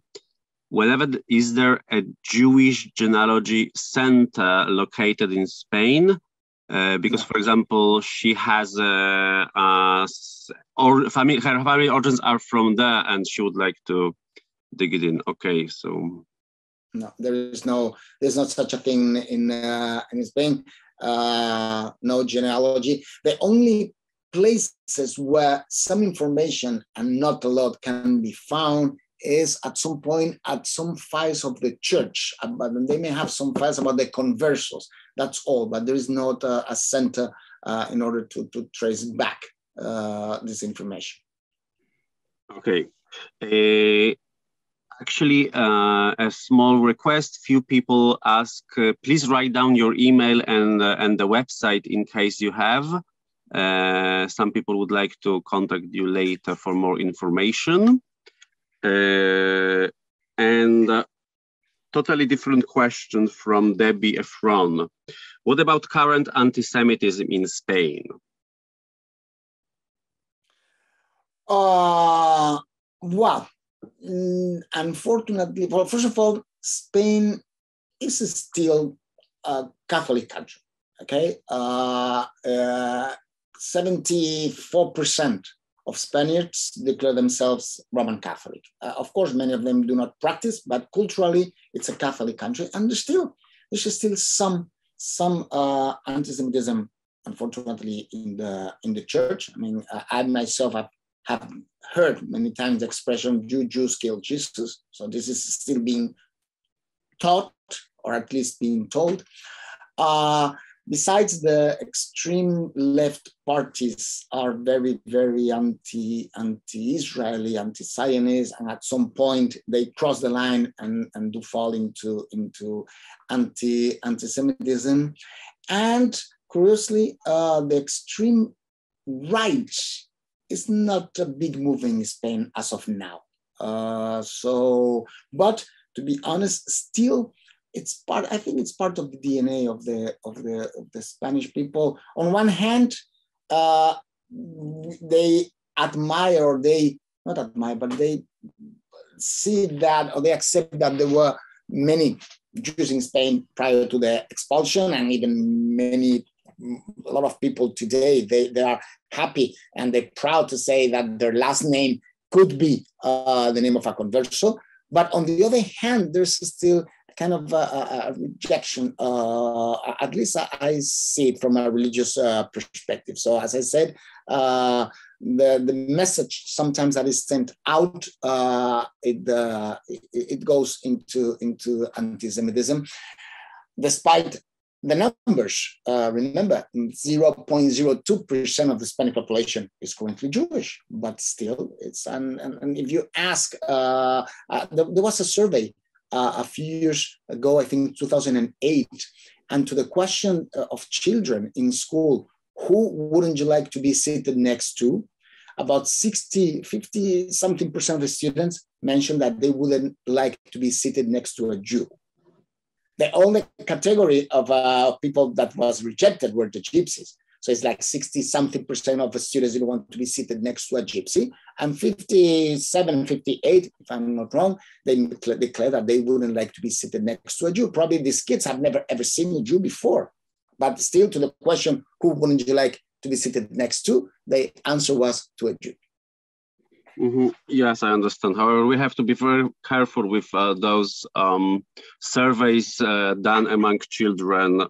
is there a Jewish genealogy center located in Spain? Because, for example, she has her family origins are from there, and she would like to dig it in. Okay, so no, there's not such a thing in Spain. No genealogy. The only places where some information and not a lot can be found is at some point at some files of the church, but they may have some files about the conversos. That's all, but there is not a center in order to trace back this information. Okay. Actually, a small request. Few people ask, please write down your email and the website in case you have. Some people would like to contact you later for more information. And totally different question from Debbie Efron. What about current anti-Semitism in Spain? Well, unfortunately, well, first of all, Spain is still a Catholic country. Okay, 74% of Spaniards declare themselves Roman Catholic. Of course, many of them do not practice, but culturally, it's a Catholic country, and there's still some anti-Semitism, unfortunately, in the church. I mean, I myself have heard many times the expression "Jews kill Jesus," so this is still being taught, or at least being told. Besides, the extreme left parties are very, very anti-Israeli, anti-Zionist, and at some point they cross the line and do fall into anti-Semitism. And curiously, the extreme right is not a big movement in Spain as of now. But to be honest, still, I think it's part of the DNA of the Spanish people. On one hand, they admire, or they not admire, but they see that, or they accept that there were many Jews in Spain prior to the expulsion, and even a lot of people today, they are happy and they're proud to say that their last name could be the name of a converso. But on the other hand, there's still kind of a rejection. At least I see it from a religious perspective. So as I said, the message sometimes that is sent out, it goes into anti-Semitism, despite the numbers. Remember, 0.02% of the Hispanic population is currently Jewish, but still, it's and if you ask, there was a survey a few years ago, I think 2008, and to the question of children in school, who wouldn't you like to be seated next to? About 50 something percent of the students mentioned that they wouldn't like to be seated next to a Jew. The only category of people that was rejected were the gypsies. So it's like 60 something percent of the students didn't want to be seated next to a gypsy, and 57, 58, if I'm not wrong, they declared that they wouldn't like to be seated next to a Jew. Probably these kids have never ever seen a Jew before, but still to the question, who wouldn't you like to be seated next to? The answer was to a Jew. Mm-hmm. Yes, I understand. However, we have to be very careful with those surveys done among children.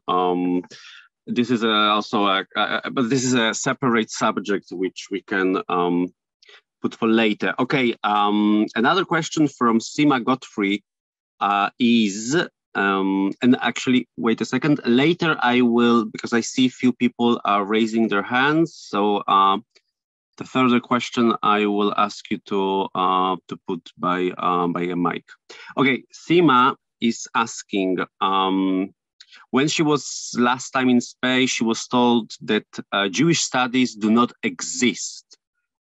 This is but this is a separate subject which we can put for later. Okay, another question from Sima Godfrey is, and actually, wait a second. Later, I will, because I see few people are raising their hands. So the further question I will ask you to put by a mic. Okay, Sima is asking. When she was last time in Spain, she was told that Jewish studies do not exist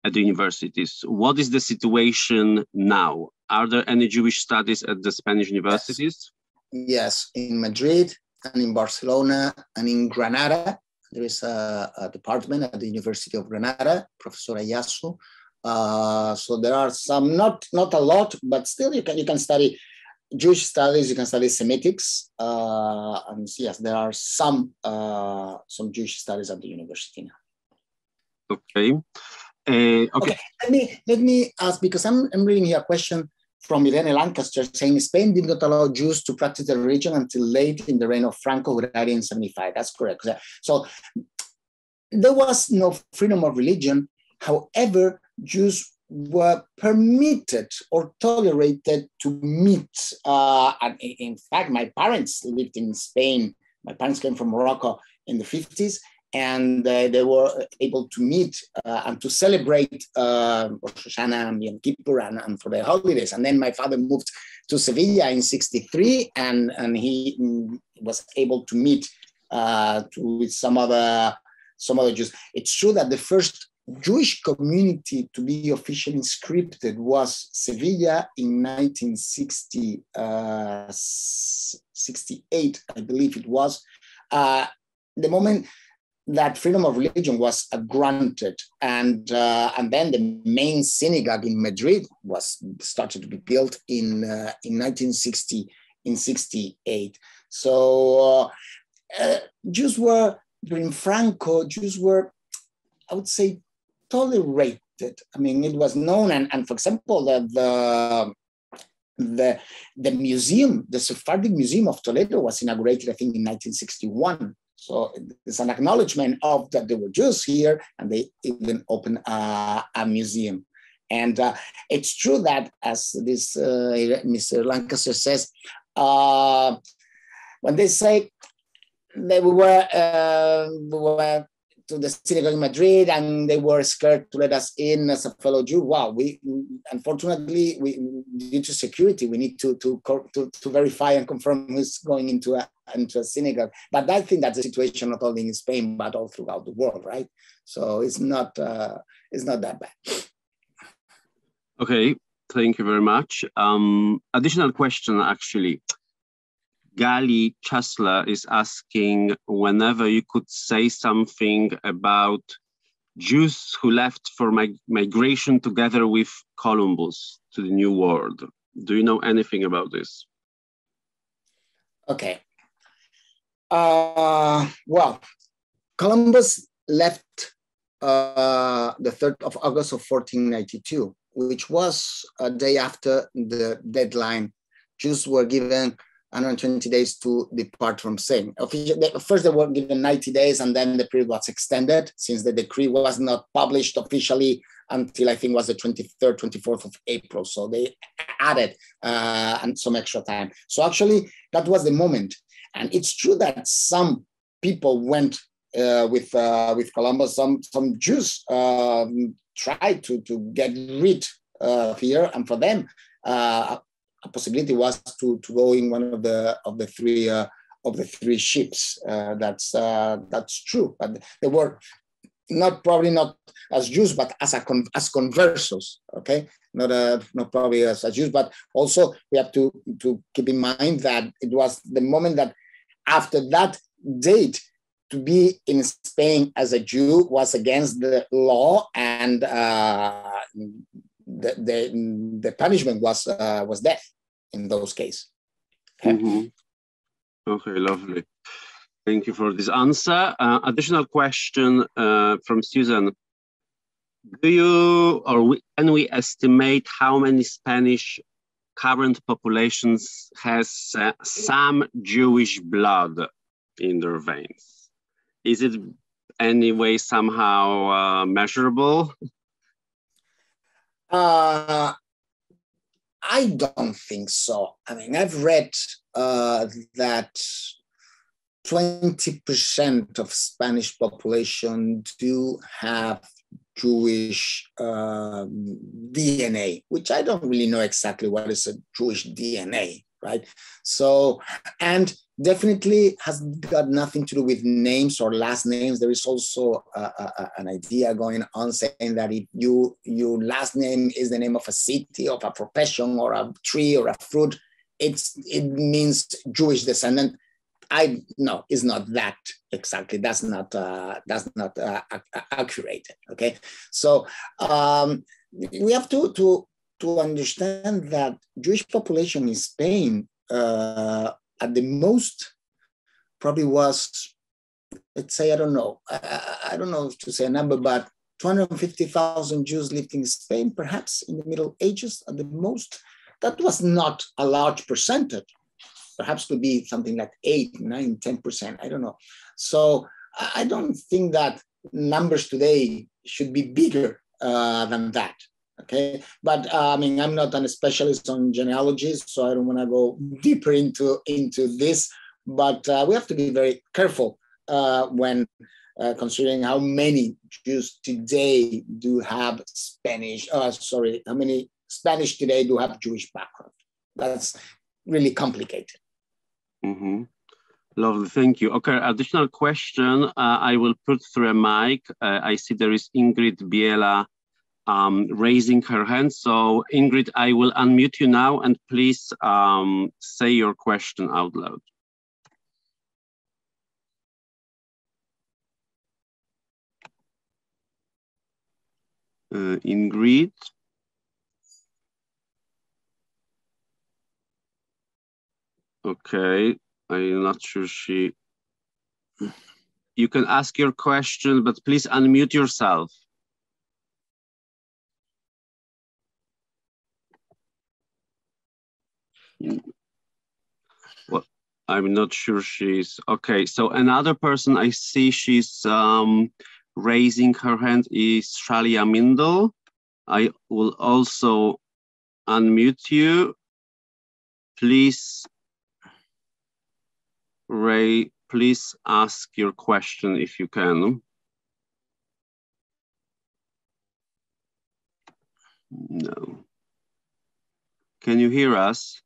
at the universities. What is the situation now? Are there any Jewish studies at the Spanish universities? Yes, in Madrid and in Barcelona and in Granada. There is a department at the University of Granada, Professor Ayasu. So there are some, not a lot, but still you can study Jewish studies, you can study Semitics, and yes, there are some Jewish studies at the university now. Okay. Okay. Let me ask, because I'm reading here a question from Irene Lancaster saying Spain did not allow Jews to practice their religion until late in the reign of Franco, who died in 1975. That's correct. So there was no freedom of religion. However, Jews were permitted or tolerated to meet. And in fact, my parents lived in Spain. My parents came from Morocco in the 50s, and they were able to meet and to celebrate Rosh Hashanah and Yom Kippur and for the holidays. And then my father moved to Sevilla in 1963, and he was able to meet with some other Jews. It's true that the first Jewish community to be officially inscripted was Sevilla in 1968, I believe it was. The moment that freedom of religion was granted, and then the main synagogue in Madrid was started to be built in 1968. So Jews were, during Franco, Jews were, I would say, tolerated. I mean, it was known, and for example, the museum, the Sephardic Museum of Toledo, was inaugurated, I think, in 1961. So it's an acknowledgement of that there were Jews here, and they even opened a museum. And it's true that, as this Mr. Lancaster says, when they say that we were to the synagogue in Madrid and they were scared to let us in as a fellow Jew. Wow, we unfortunately, due to security, we need to verify and confirm who's going into a synagogue. But I think that's the situation not only in Spain but all throughout the world, right? So it's not that bad. Okay, thank you very much. Additional question, actually. Gali Chasler is asking whenever you could say something about Jews who left for migration together with Columbus to the New World. Do you know anything about this? Okay. Well, Columbus left the 3rd of August of 1492, which was a day after the deadline. Jews were given 120 days to depart from sin. First, they were given 90 days, and then the period was extended since the decree was not published officially until I think was the 23rd, 24th of April. So they added and some extra time. So actually, that was the moment. And it's true that some people went with Columbus. Some Jews tried to get rid here, and for them, a possibility was to go in one of the three ships. That's true, but they were probably not as Jews, but as conversos. Okay, not probably as Jews, but also we have to keep in mind that it was the moment that after that date, to be in Spain as a Jew was against the law, and the punishment was death in those cases. Okay? Mm-hmm. Okay, lovely. Thank you for this answer. Additional question from Susan. Can we estimate how many Spanish current populations has some Jewish blood in their veins? Is it anyway somehow measurable? I don't think so. I mean, I've read that 20% of Spanish population do have Jewish DNA, which I don't really know exactly what is a Jewish DNA, right? So, and definitely has got nothing to do with names or last names. There is also an idea going on saying that if your last name is the name of a city, of a profession, or a tree, or a fruit, it means Jewish descendant. No, it's not that exactly. That's not accurate. Okay, so we have to understand that Jewish population in Spain at the most probably was, let's say, I don't know to say a number, but 250,000 Jews lived in Spain, perhaps in the Middle Ages at the most. That was not a large percentage. Perhaps could be something like 8, 9, 10%. I don't know. So I don't think that numbers today should be bigger than that. Okay, but I mean, I'm not a specialist on genealogies, so I don't want to go deeper into this. But we have to be very careful when considering how many Jews today do have Spanish. How many Spanish today do have Jewish background? That's really complicated. Mm-hmm. Lovely, thank you. Okay, additional question. I will put through a mic. I see there is Ingrid Biela raising her hand. So Ingrid, I will unmute you now, and please say your question out loud. Ingrid. Okay, I'm not sure you can ask your question, but please unmute yourself. Well, I'm not sure she's, okay. So another person I see she's raising her hand is Shalia Mindel. I will also unmute you. Please, Ray, please ask your question if you can. No. Can you hear us?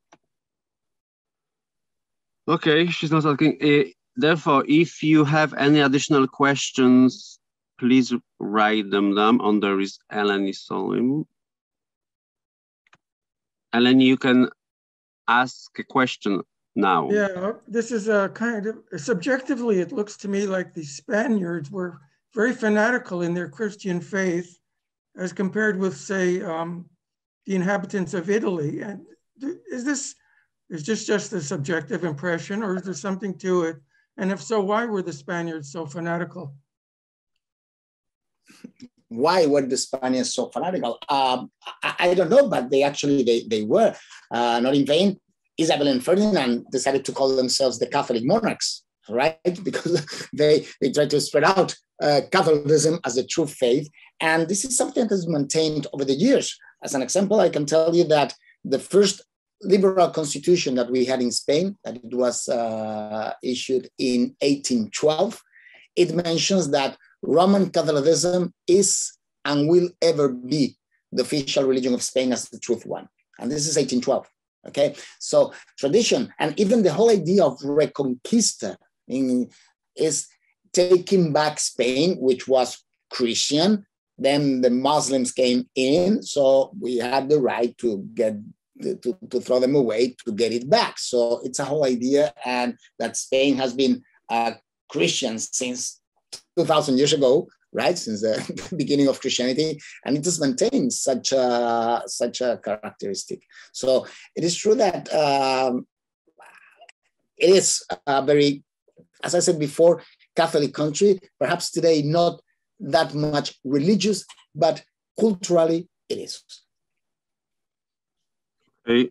Okay, she's not asking. Therefore, if you have any additional questions, please write them down. On there is Eleni Solim. Eleni, you can ask a question now. Yeah, this is a kind of, subjectively, it looks to me like the Spaniards were very fanatical in their Christian faith as compared with, say, the inhabitants of Italy. And is this just a subjective impression, or is there something to it? And if so, why were the Spaniards so fanatical? Why were the Spaniards so fanatical? I don't know, but they were. Not in vain, Isabel and Ferdinand decided to call themselves the Catholic monarchs, right? Because they tried to spread out Catholicism as a true faith. And this is something that is maintained over the years. As an example, I can tell you that the first liberal constitution that we had in Spain, that it was issued in 1812, it mentions that Roman Catholicism is and will ever be the official religion of Spain as the truth one. And this is 1812. Okay, so tradition and even the whole idea of Reconquista is taking back Spain, which was Christian. Then the Muslims came in, so we had the right to get to throw them away to get it back. So it's a whole idea, and that Spain has been Christian since 2,000 years ago, right? Since the beginning of Christianity, and it has maintained such a characteristic. So it is true that it is a very, as I said before, Catholic country. Perhaps today not that much religious, but culturally it is. Okay.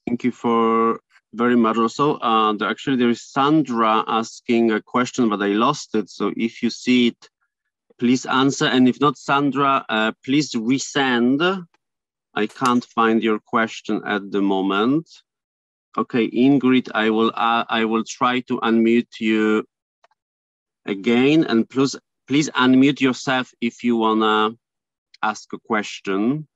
Thank you for very much also. Actually, there is Sandra asking a question, but I lost it. So if you see it, please answer. And if not, Sandra, please resend. I can't find your question at the moment. Okay, Ingrid, I will try to unmute you again, and please unmute yourself if you wanna ask a question.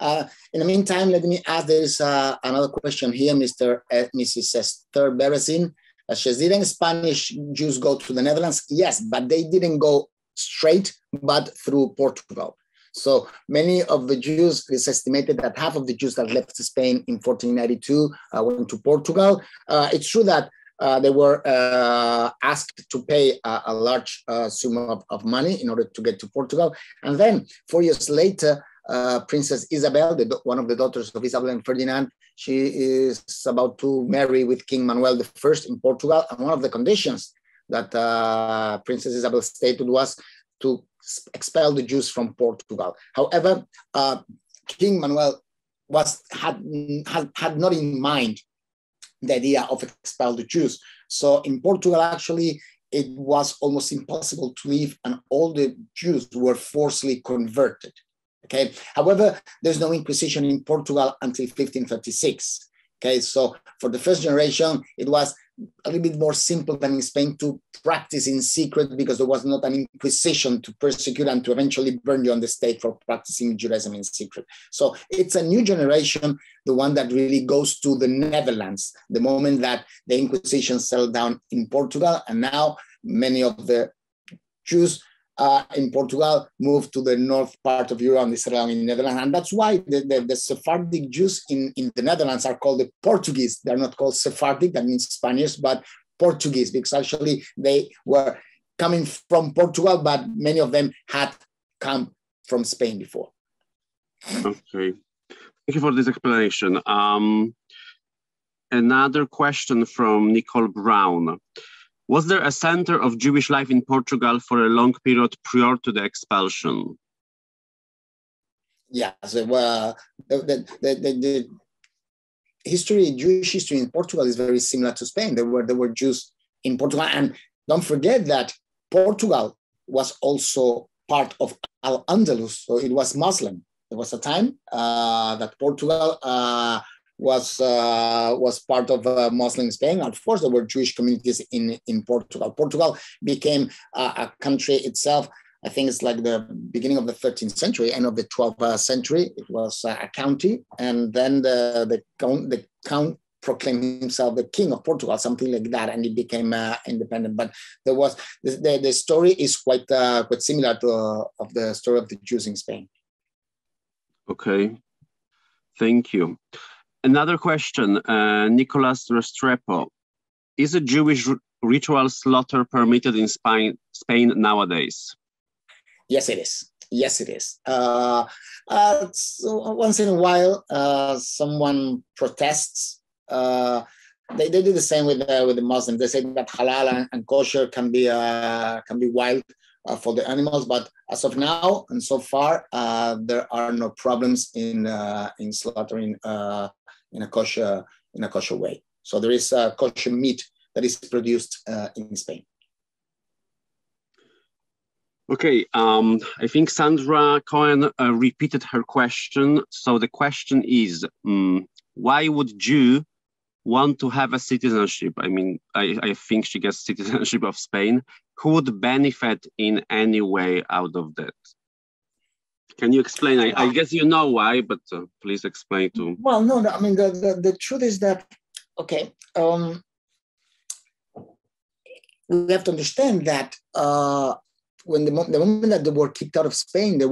In the meantime, let me ask, there is another question here, Mrs. Esther Berezin. Says, didn't Spanish Jews go to the Netherlands? Yes, but they didn't go straight, but through Portugal. So many of the Jews, it's estimated that half of the Jews that left Spain in 1492 went to Portugal. It's true that they were asked to pay a large sum of money in order to get to Portugal. And then 4 years later, Princess Isabel, one of the daughters of Isabel and Ferdinand, she is about to marry with King Manuel I in Portugal. And one of the conditions that Princess Isabel stated was to expel the Jews from Portugal. However, King Manuel had not in mind the idea of expel the Jews. So in Portugal, actually, it was almost impossible to live, and all the Jews were forcibly converted. Okay. However, there's no Inquisition in Portugal until 1536. Okay. So for the first generation, it was a little bit more simple than in Spain to practice in secret, because there was not an Inquisition to persecute and to eventually burn you on the stake for practicing Judaism in secret. So it's a new generation, the one that really goes to the Netherlands, the moment that the Inquisition settled down in Portugal. And now many of the Jews in Portugal moved to the north part of Europe and they settled down in the Netherlands. And that's why the Sephardic Jews in the Netherlands are called the Portuguese. They're not called Sephardic, that means Spanish, but Portuguese, because actually they were coming from Portugal, but many of them had come from Spain before. Okay, thank you for this explanation. Another question from Nicole Brown. Was there a center of Jewish life in Portugal for a long period prior to the expulsion? Yeah, so the history, Jewish history in Portugal is very similar to Spain. There were Jews in Portugal, and don't forget that Portugal was also part of Andalus, so it was Muslim. There was a time that Portugal was part of Muslim Spain. Of course, there were Jewish communities in Portugal. Portugal became a country itself. I think it's like the beginning of the 13th century, end of the 12th century. It was a county, and then the count proclaimed himself the king of Portugal, something like that, and it became independent. But there was the story is quite similar to of the story of the Jews in Spain. Okay, thank you. Another question, Nicolas Restrepo. Is a Jewish ritual slaughter permitted in Spain nowadays? Yes, it is. Yes, it is. So once in a while, someone protests. They do the same with the Muslims. They say that halal and kosher can be wild for the animals. But as of now and so far, there are no problems in slaughtering in a kosher way. So there is kosher meat that is produced in Spain. Okay, I think Sandra Cohen repeated her question. So the question is, why would Jew want to have a citizenship? I mean, I think she gets citizenship of Spain. Who would benefit in any way out of that? Can you explain? I guess you know why, but please explain too. Well, no, I mean, the truth is that, okay, we have to understand that when the moment that they were kicked out of Spain, they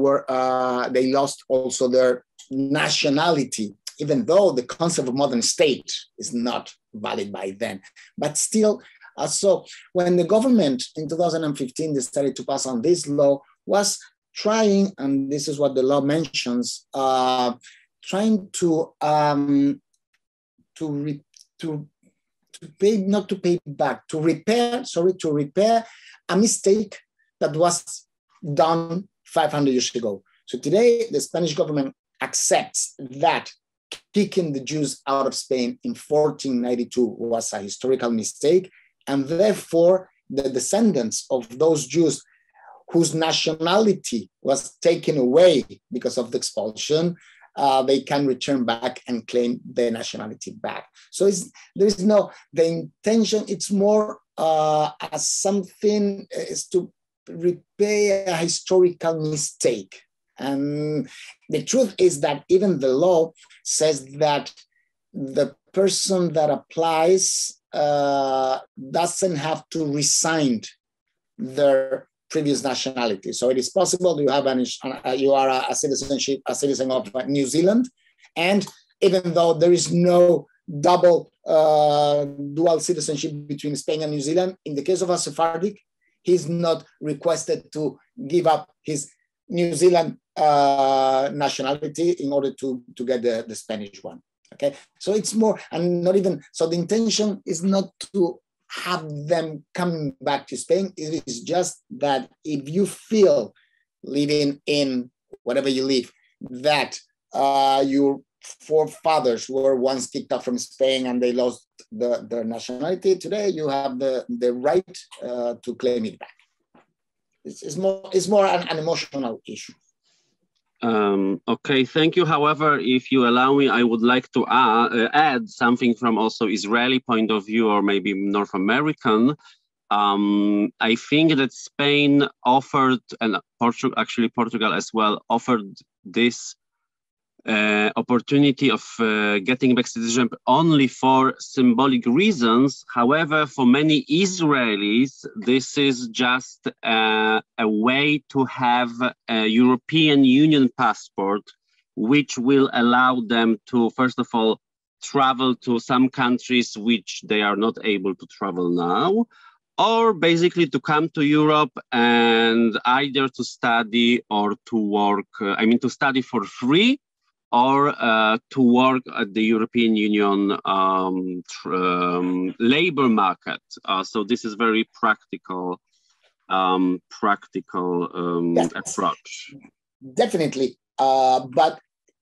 lost also their nationality, even though the concept of modern state is not valid by then. But still, so when the government in 2015 decided to pass on this law, was trying, and this is what the law mentions, trying to repair a mistake that was done 500 years ago. So today, the Spanish government accepts that kicking the Jews out of Spain in 1492 was a historical mistake, and therefore the descendants of those Jews whose nationality was taken away because of the expulsion, they can return back and claim their nationality back. So the intention, it's more as something is to repair a historical mistake. And the truth is that even the law says that the person that applies doesn't have to resign their previous nationality. So it is possible you are a citizen of New Zealand, and even though there is no dual citizenship between Spain and New Zealand, in the case of a Sephardic, he's not requested to give up his New Zealand nationality in order to get the Spanish one. Okay, so it's more, and not even, so the intention is not to have them coming back to Spain. It is just that if you feel living in whatever you live, that your forefathers were once kicked out from Spain and they lost their nationality, today you have the right to claim it back. It's more an emotional issue. Okay, thank you. However, if you allow me, I would like to add something from also Israeli point of view, or maybe North American. I think that Spain offered, and Portugal as well, offered this opportunity of getting back citizenship only for symbolic reasons. However, for many Israelis, this is just a way to have a European Union passport, which will allow them to, first of all, travel to some countries which they are not able to travel now, or basically to come to Europe and either to study or to work, to study for free, or to work at the European Union labor market. So this is very practical approach. Definitely, but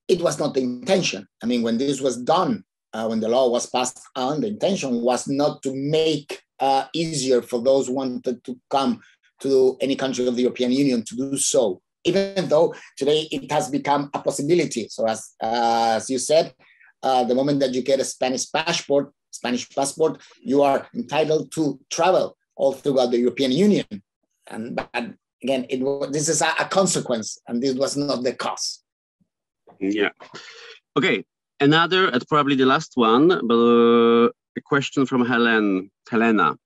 it was not the intention. I mean, when this was done, when the law was passed on, the intention was not to make easier for those who wanted to come to any country of the European Union to do so, even though today it has become a possibility. So as you said, the moment that you get a Spanish passport, you are entitled to travel all throughout the European Union. But again, this is a consequence, and this was not the cause. Yeah. Okay. Another, and probably the last one, but a question from Helena.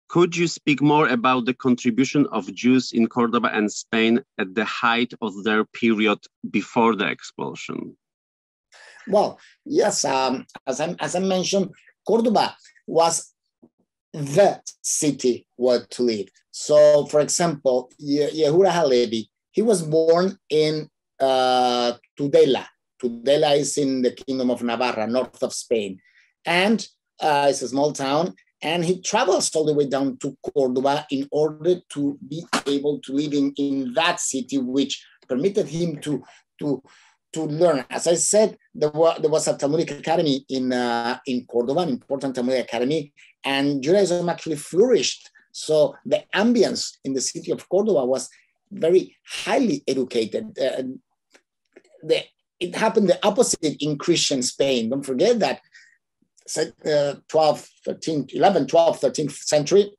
Could you speak more about the contribution of Jews in Córdoba and Spain at the height of their period before the expulsion? Well, yes, as I mentioned, Córdoba was the city where to live. So, for example, Yehuda Halevi, he was born in Tudela. Tudela is in the Kingdom of Navarra, north of Spain. And it's a small town. And he travels all the way down to Córdoba in order to be able to live in that city, which permitted him to learn. As I said, there was a Talmudic academy in Córdoba, an important Talmudic academy, and Judaism actually flourished. So the ambience in the city of Córdoba was very highly educated. It happened the opposite in Christian Spain. Don't forget that 11th, 12th, 13th century,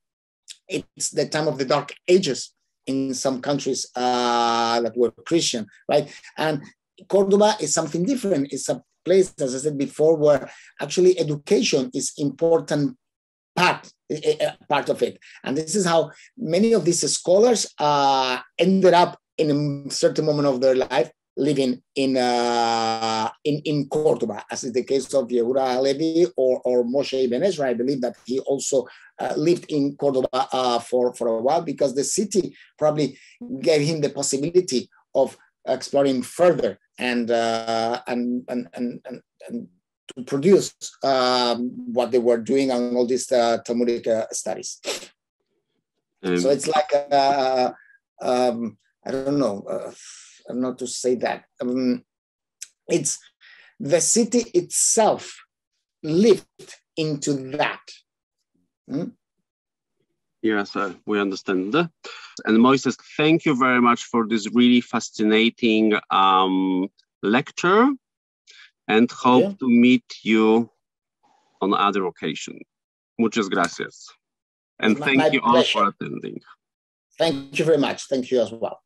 it's the time of the Dark Ages in some countries that were Christian, right? And Córdoba is something different. It's a place, as I said before, where actually education is important part of it. And this is how many of these scholars ended up in a certain moment of their life living in Córdoba, as is the case of Yehuda Halevi or Moshe Ibn Ezra. I believe that he also lived in Córdoba for a while, because the city probably gave him the possibility of exploring further and to produce what they were doing on all these Talmudic studies. So it's like I don't know. Not to say that. It's the city itself lived into that. Yes, we understand. And Moisés, thank you very much for this really fascinating lecture, and hope to meet you on other occasion. Muchas gracias. And thank you all for attending. Thank you very much. Thank you as well.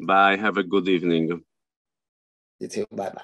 Bye. Have a good evening. You too. Bye-bye.